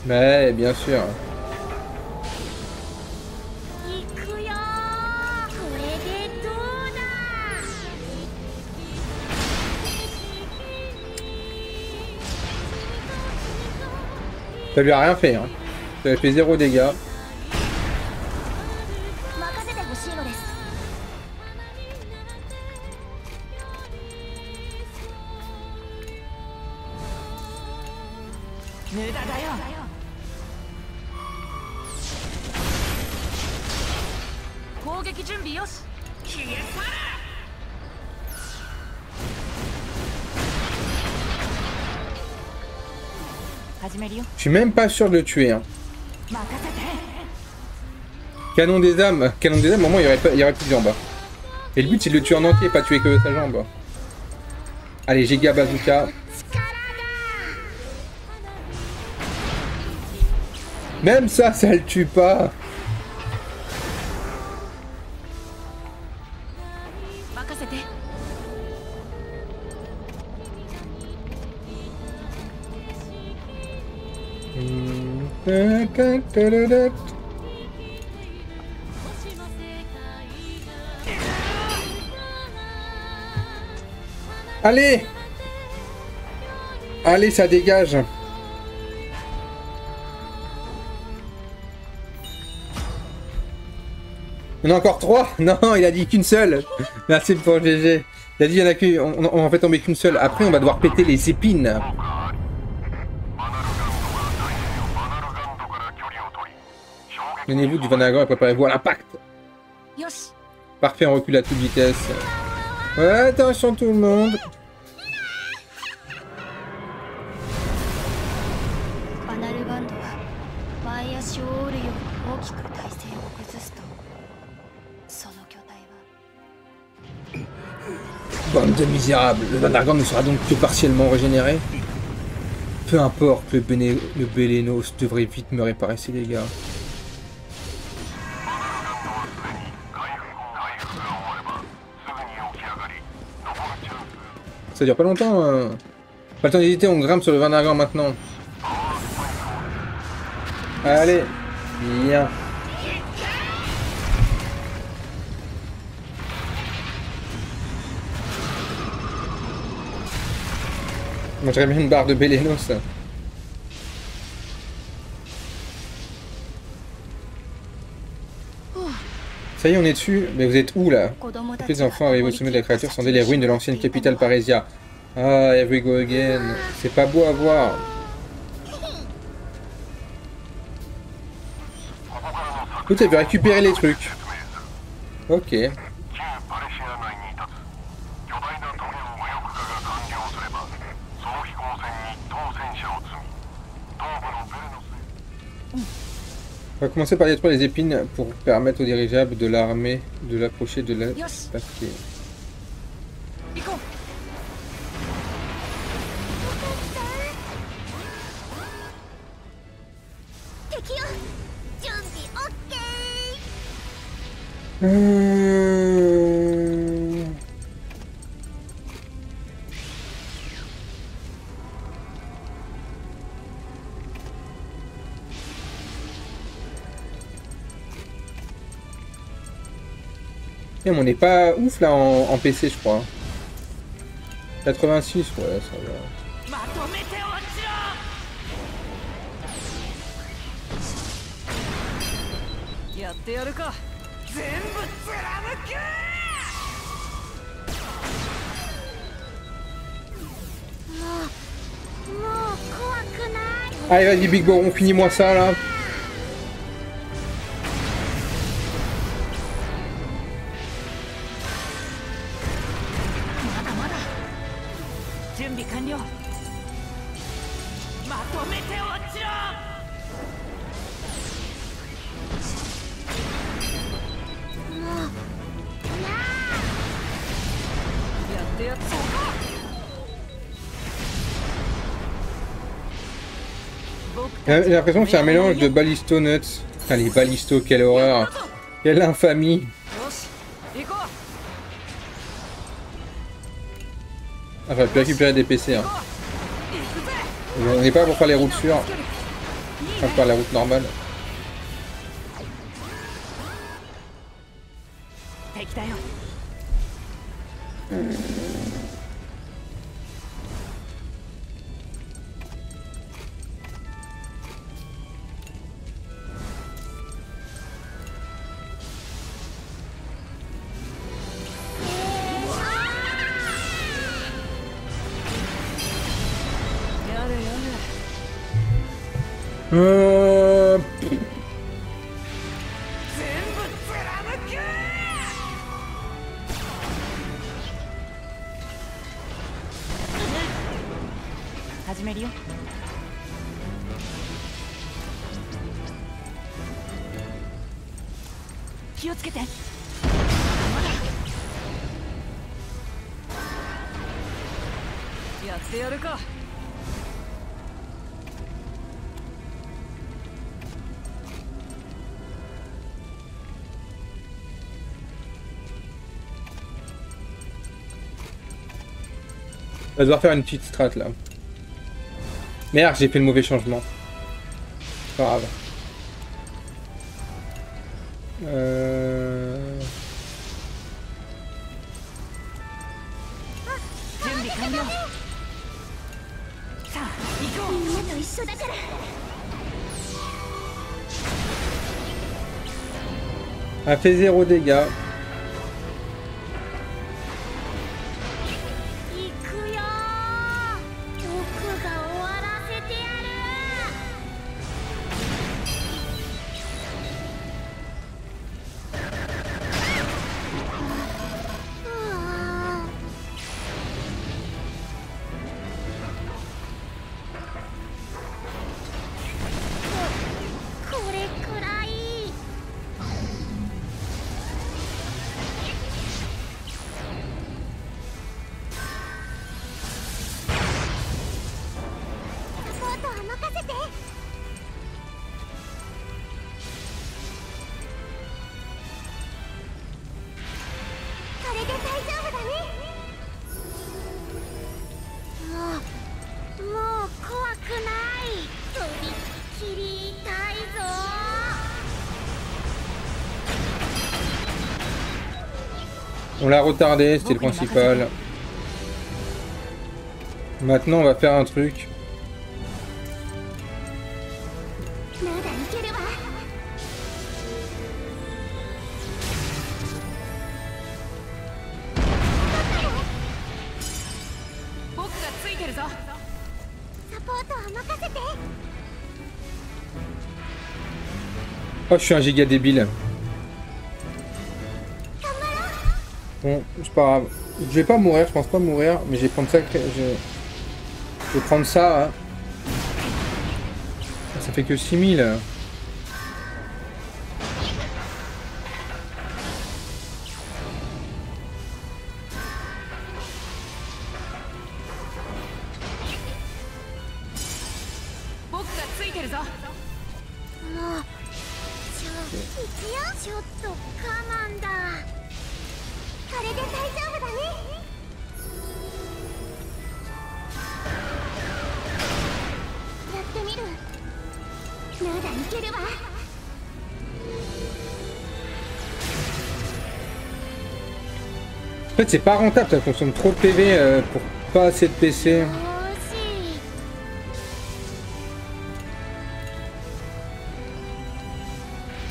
Mais bien sûr. Ça lui a rien fait, hein. Ça lui a fait 0 dégâts. Je suis même pas sûr de le tuer. Hein. Canon des âmes, au moment il y aurait plus de jambes. Et le but c'est de le tuer en entier, pas tuer que sa jambe. Allez, Giga Bazooka. Même ça, ça le tue pas. Allez! Allez, ça dégage! Il y en a encore 3? Non, il a dit qu'une seule! Merci pour GG. Il a dit qu'il y en a qu'une. On va tomber qu'une seule. Après, on va devoir péter les épines. Tenez-vous du Vanagon et préparez-vous à l'impact. Parfait, on recule à toute vitesse. Ouais, attention tout le monde. Bande de misérables. Le Vanagon ne sera donc que partiellement régénéré. Peu importe, le Bélénos devrait vite me réparer ses dégâts. Ça dure pas longtemps. Pas le temps d'hésiter, on grimpe sur le Vanagon maintenant. Allez, bien. Moi j'aurais bien une barre de Bélénos. Ça y est, on est dessus. Mais vous êtes où là? Les enfants arrivent au sommet de la créature, sondaient les ruines de l'ancienne capitale Parésia. Ah, here we go again. C'est pas beau à voir. Écoute, elle veut récupérer les trucs. Ok. On va commencer par détruire les épines pour permettre aux dirigeables de l'armée de l'approcher de la patrie. Et on n'est pas ouf là en PC, je crois. 86, ouais, ça va. まとめて落ちろ。やってやるか。全部貫く。もう怖くない。 Allez, vas-y, Big Boron, finis-moi ça là. まだまだ。準備完了。まとめて落ちろ。やってやっそこ。 J'ai l'impression que c'est un mélange de Ballisto Nuts. Putain, les Ballisto, quelle horreur. Quelle infamie. よし、行こ Ah, j'aurais pu récupérer des PC. Hein. On n'est pas pour faire les routes sûres. Enfin, faire la route normale. う。敵だよ。 やれやれ。 全部貫く。始めるよ。気をつけて。まだ。やってやるか。 On va devoir faire une petite strat là. Merde, j'ai fait le mauvais changement. Pas grave. Euh... 準備完了。さあ、行こう。みんなと一緒だから。 A fait 0 dégâts. 行くよー。僕が終わらせてやる。あーこれくらい。 サポートは任せて。これで大丈夫だね。もう怖くない。とびっきり痛いぞ。 On l'a retardé, c'était le principal. Maintenant, on va faire un truc. まだいけるわ。 僕がついてるぞ。サポートは任せて。 Oh, je suis un giga débile. Bon, c'est pas grave. Je vais pas mourir, je pense pas mourir, mais je vais prendre ça. Je vais prendre ça. Hein. Ça fait que 6000. 僕がついてるぞ。もうちょっと我慢だ。これで大丈夫だね。やってみる。まだいけるわ。En fait, c'est pas rentable, ça consomme trop de PV pour pas assez de PC. 惜しい。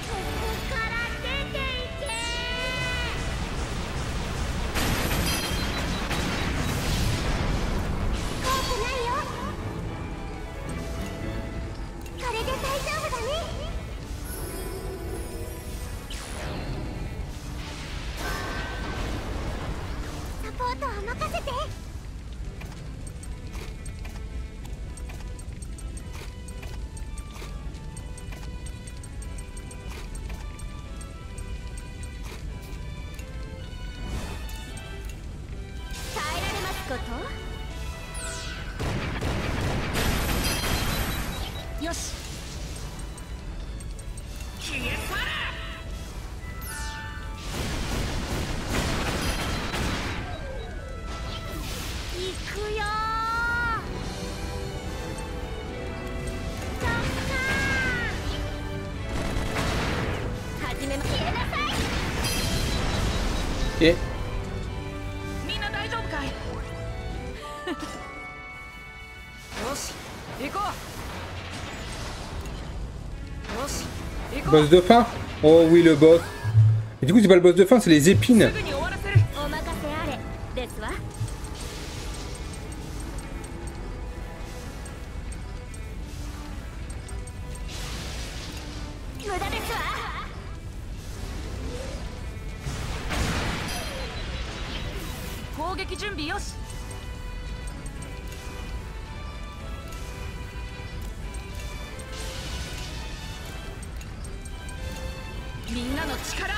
ここから出ていけ。怖くないよ。これで大丈夫だね。サポートは任せて。耐えられますこと。よし。行くよー。ドッカーン。始めま。消えなさい。Et みんな大丈夫かいよし行こうよし行こう boss de fin? Oh oui, le boss. Et du coup, c'est pas le boss de fin, c'est les épines. すぐに終わらせるお任せあれですわ。無駄ですわ。攻撃準備よしみんなの力を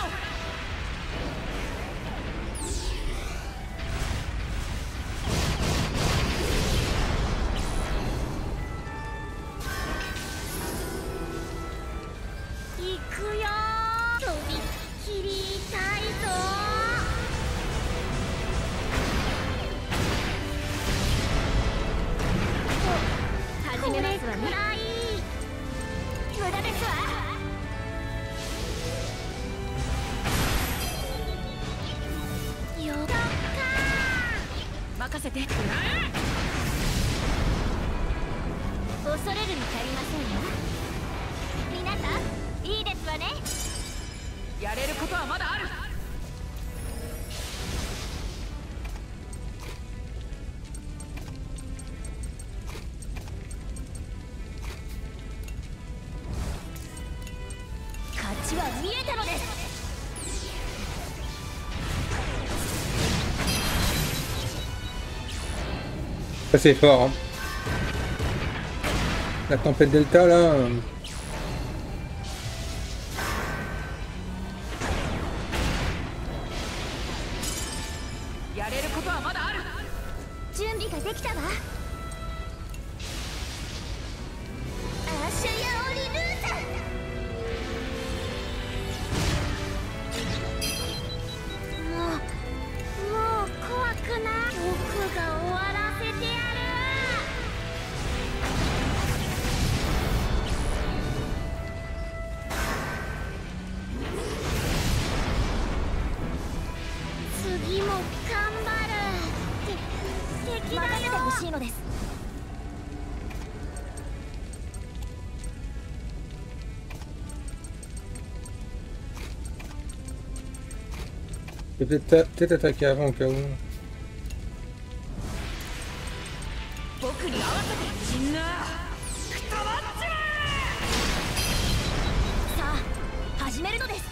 行くよー。とびっきり痛いぞー。始めますわね。無駄ですわ。よっか任せてー。恐れるに足りませんわ。皆さんいいですわね。やれることはまだある勝ちは見えたのです。 Ça, c'est fort. Hein. La tempête Delta, là. やれることはまだある準備ができたわ。アーシャヤオリルータ。もう怖くない。僕が終わらせてやる。次も頑張る。敵だよ。任せてほしいのです。 Je vais peut-être attaquer avant au cas où. 僕に合わせてみんなくたばっちまさあ始めるのです。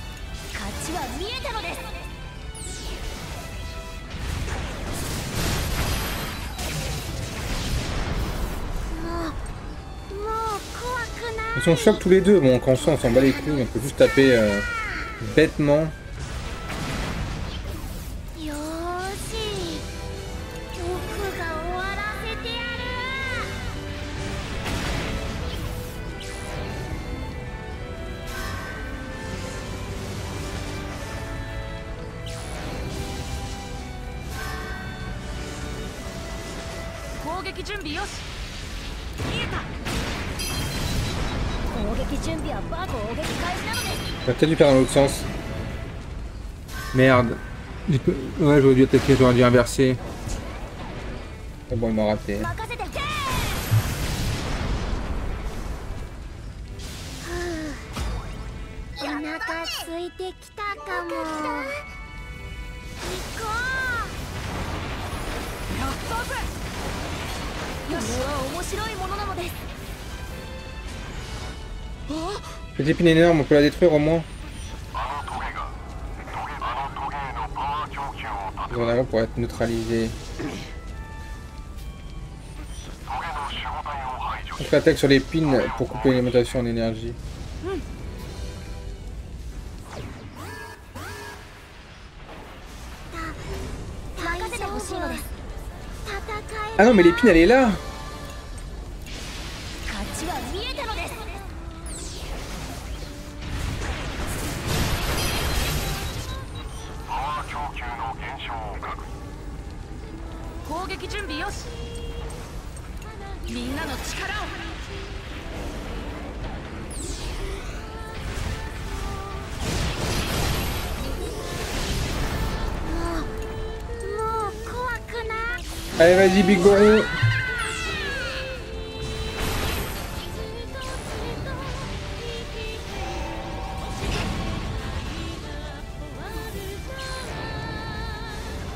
勝ちは見えたのです。 Ils sont chocs tous les deux. Bon, quand on s'en bat les couilles, on peut juste taper bêtement. よーし、僕が終わらせてやる。攻撃準備よし見えた 攻撃準備は攻撃開始なのです。 On va peut-être lui faire dans l'autre sens. Merde. Ouais, j'aurais dû attaquer, j'aurais dû inverser. Mais bon, il m'a raté. 任せて。お腹空いてきたかも。行こやったぜ。う。これは面白いものなのです。 Cette épine énorme, on peut la détruire au moins. On a pour être neutralisé. On fait attaque sur l'épine pour couper l'alimentation en énergie. Ah non mais l'épine elle est là. Allez vas-y Big Goro.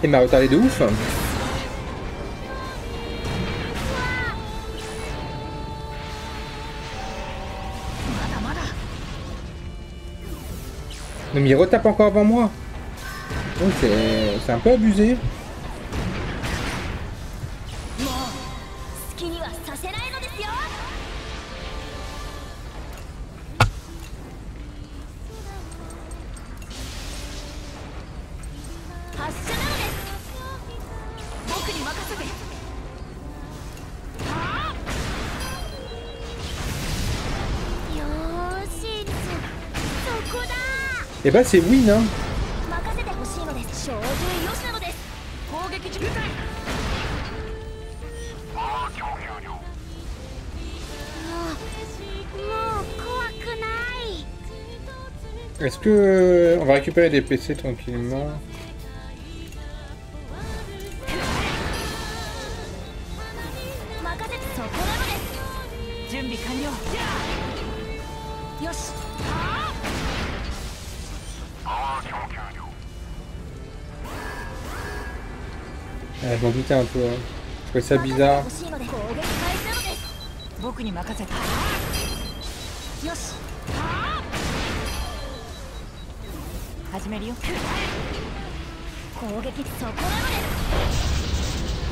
Il m'a retardé de ouf. Non mais il retape encore avant moi. Oh, c'est un peu abusé. Et bah c'est win hein. Est-ce que on va récupérer des PC tranquillement? Je m'en doutais un peu. Hein. Je trouvais ça bizarre.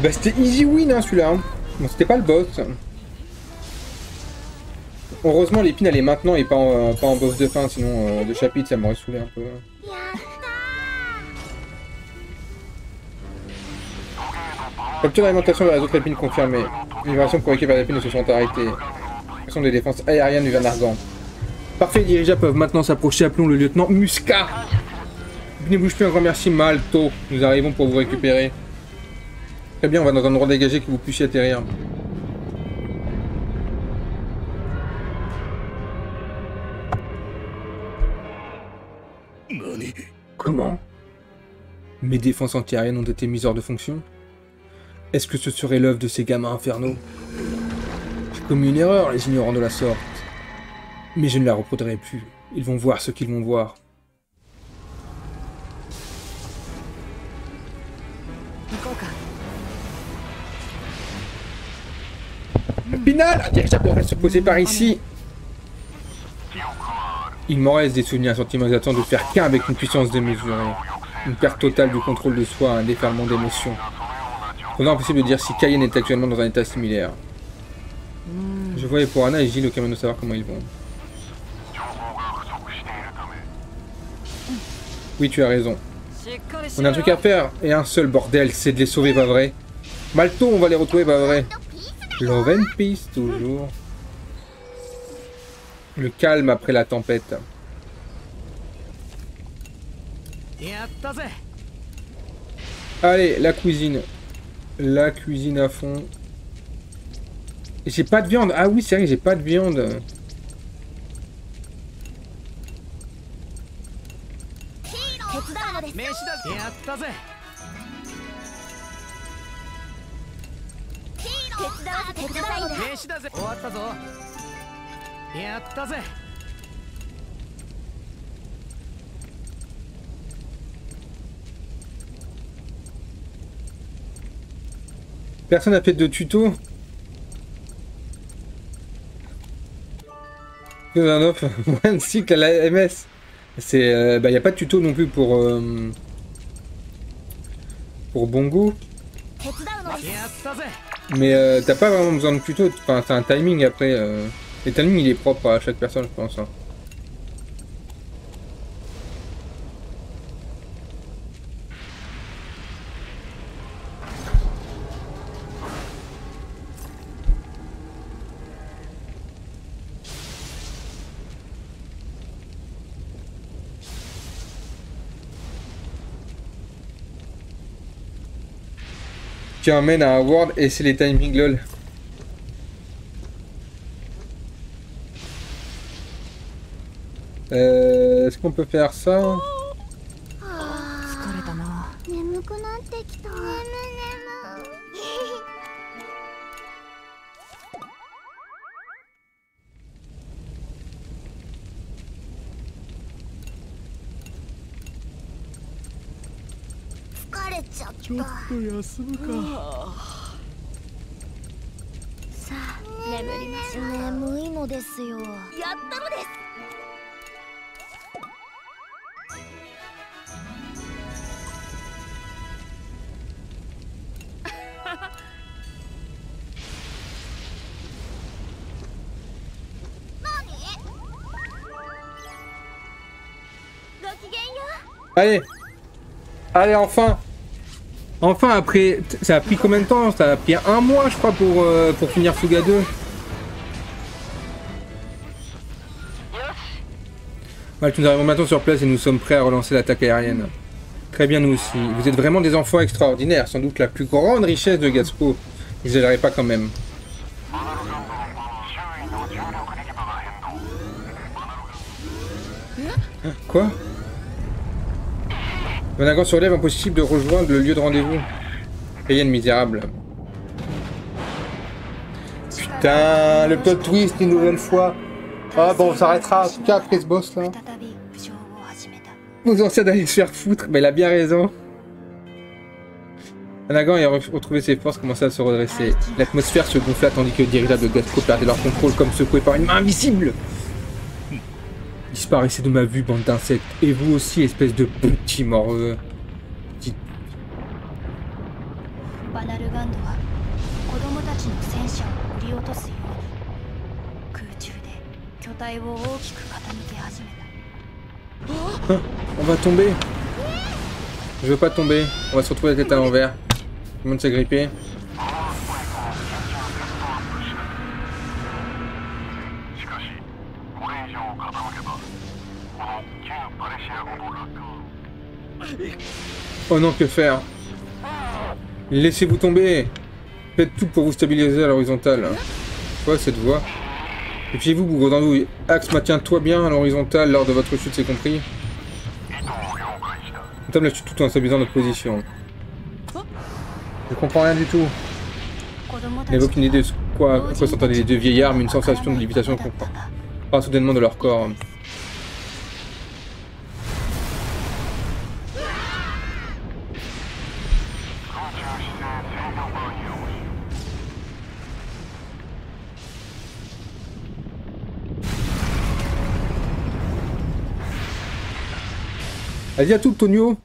Bah c'était easy win hein, celui-là. Hein. Bon c'était pas le boss. Heureusement l'épine elle est maintenant et pas en boss de fin, sinon de chapitre ça m'aurait saoulé un peu. Capture d'alimentation vers les autres épines confirmées. Libération pour récupérer les épines se sont arrêtées. Action de défense aérienne du Vanargan. Parfait, les dirigeables peuvent maintenant s'approcher. Appelons le lieutenant Musca. Ne bouge plus, un grand merci Malto. Nous arrivons pour vous récupérer. Très bien, on va dans un endroit dégagé que vous puissiez atterrir. Comment? Mes défenses antiaériennes ont été mises hors de fonction? Est-ce que ce serait l'œuvre de ces gamins infernaux? J'ai commis une erreur, les ignorants de la sorte. Mais je ne la reproduirai plus. Ils vont voir ce qu'ils vont voir. Final, un dirigeable devrait se poser par ici. Il m'en reste des souvenirs, un sentiment exaltant de faire qu'un avec une puissance démesurée. Une perte totale du contrôle de soi, un déferlement d'émotions. Cependant, impossible de dire si Cayenne est actuellement dans un état similaire. Je voyais pour Anna et Gilles aucun moyen de savoir comment ils vont. Oui, tu as raison. On a un truc à faire, et un seul, bordel, c'est de les sauver, pas vrai? Malto, on va les retrouver, pas vrai? Love and peace, toujours. Le calme après la tempête. Allez, la cuisine. La cuisine à fond. J'ai pas de viande. Ah oui, c'est vrai que j'ai pas de viande. ったぜ。手伝わせてくださいな。飯だぜ。終わったぞ。やったぜ。Personne n'a fait de tuto. Un off, one cycle à la MS. C'est, bah, y a pas de tuto non plus pour Bongo. 手伝うのです。やったぜ。 Mais t'as pas vraiment besoin de tuto. Enfin, t'as un timing après. Le timing il est propre à chaque personne, je pense. Hein. Tu emmènes à un world et c'est les timings lol. Est-ce qu'on peut faire ça? 疲れたな。眠くなってきた。眠眠。疲れちゃった。ちょっと休むか。さあ、眠りましょう。眠いのですよ。やったのです。Allez! Allez, enfin! Enfin, après... Ça a pris combien de temps? Ça a pris un mois, je crois, pour finir Fuga 2. Ouais, nous arrivons maintenant sur place et nous sommes prêts à relancer l'attaque aérienne. Très bien, nous aussi. Vous êtes vraiment des enfants extraordinaires. Sans doute la plus grande richesse de Gatsuko. N'exagérez pas quand même. Quoi? Vanagan se relève, impossible de rejoindre le lieu de rendez-vous. Cayenne misérable. Putain, le plot twist une nouvelle fois. Ah bon, on s'arrêtera en tout cas après ce boss là. Nos anciens d'aller se faire foutre, mais il a bien raison. Vanagan ayant retrouvé ses forces commençait à se redresser. L'atmosphère se gonfla tandis que les dirigeables de Gatsuko perdaient leur contrôle comme secoués par une main invisible. Disparaissez de ma vue, bande d'insectes. Et vous aussi, espèce de petit morveux. Petit... On va tomber. Je veux pas tomber. On va se retrouver la tête à l'envers. Tout le monde s'est grippé. Oh non, que faire? Laissez-vous tomber. Faites tout pour vous stabiliser à l'horizontale. Quoi cette voix? Méfiez-vous, bougre d'andouille. Axe, maintiens-toi bien à l'horizontale lors de votre chute, c'est compris? Entame la chute tout en stabilisant notre position. Je comprends rien du tout. Il n'évoque une idée de quoi s'entendaient les deux vieillards, mais une sensation de lévitation comprend pas soudainement de leur corps. Vas-y à tout, Tonio.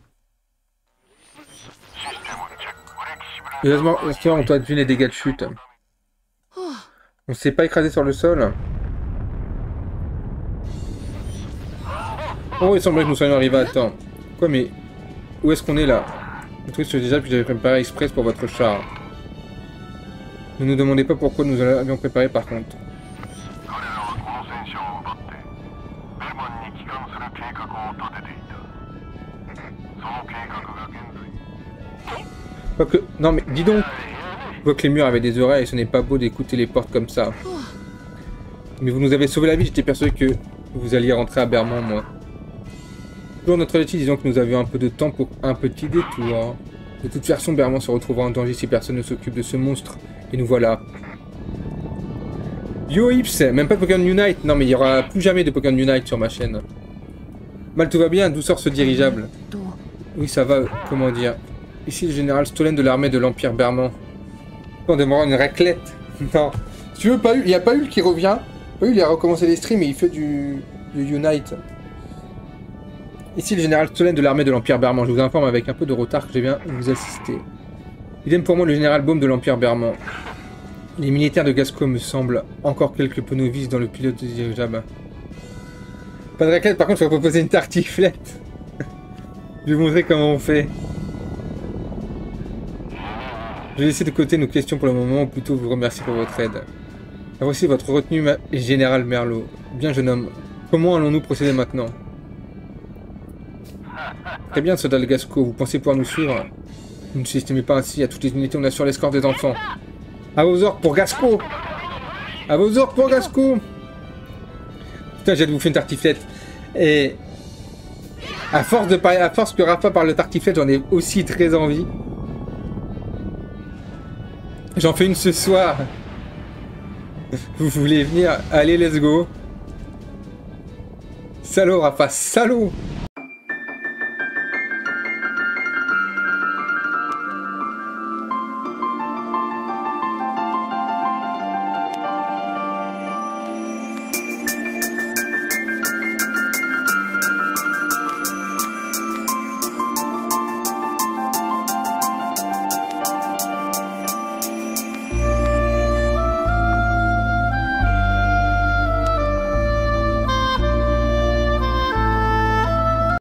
Heureusement, on doit deviner les dégâts de chute. On s'est pas écrasé sur le sol. Oh, il semblerait que nous soyons arrivés à temps. Quoi, mais où est-ce qu'on est là? Le truc c'est déjà que j'avais préparé express pour votre char. Ne nous demandez pas pourquoi nous l'avions préparé par contre. Quoique... Non mais dis donc. Je vois que les murs avaient des oreilles et ce n'est pas beau d'écouter les portes comme ça. Mais vous nous avez sauvé la vie, j'étais persuadé que vous alliez rentrer à Bermond, moi. Toujours notre étude, disons que nous avions un peu de temps pour un petit détour. De toute façon, Berman se retrouvera en danger si personne ne s'occupe de ce monstre. Et nous voilà. Yo Ips, même pas de Pokémon Unite. Non mais il y aura plus jamais de Pokémon Unite sur ma chaîne. Mal tout va bien, d'où sort ce dirigeable? Oui ça va, comment dire. Ici le général Stolen de l'armée de l'Empire Berman. On demandera une raclette. Non. Si tu veux, il n'y a pas Hulk qui revient. Hulk il a recommencé les streams et il fait du Unite. Ici le général Stolen de l'armée de l'Empire Berman. Je vous informe avec un peu de retard que je viens vous assister. Idem pour moi le général Baume de l'Empire Berman. Les militaires de Gasco me semblent encore quelque peu novices dans le pilote de dirigeable. Pas de raclette, par contre je vais proposer une tartiflette. Je vais vous montrer comment on fait. Je vais laisser de côté nos questions pour le moment, ou plutôt vous remercier pour votre aide. Voici votre retenue, général Merlot. Bien jeune homme, comment allons-nous procéder maintenant? Très bien, soldat de Gasco, vous pensez pouvoir nous suivre? Vous ne sous-estimez pas ainsi, à toutes les unités on assure l'escorte des enfants. À vos ordres pour Gasco! À vos ordres pour Gasco! Putain, j'ai hâte de vous faire une tartiflette. Et... à force que Rafa parle de tartiflette, j'en ai aussi très envie. J'en fais une ce soir. Vous voulez venir? Allez, let's go. Salaud, Rafa, salaud!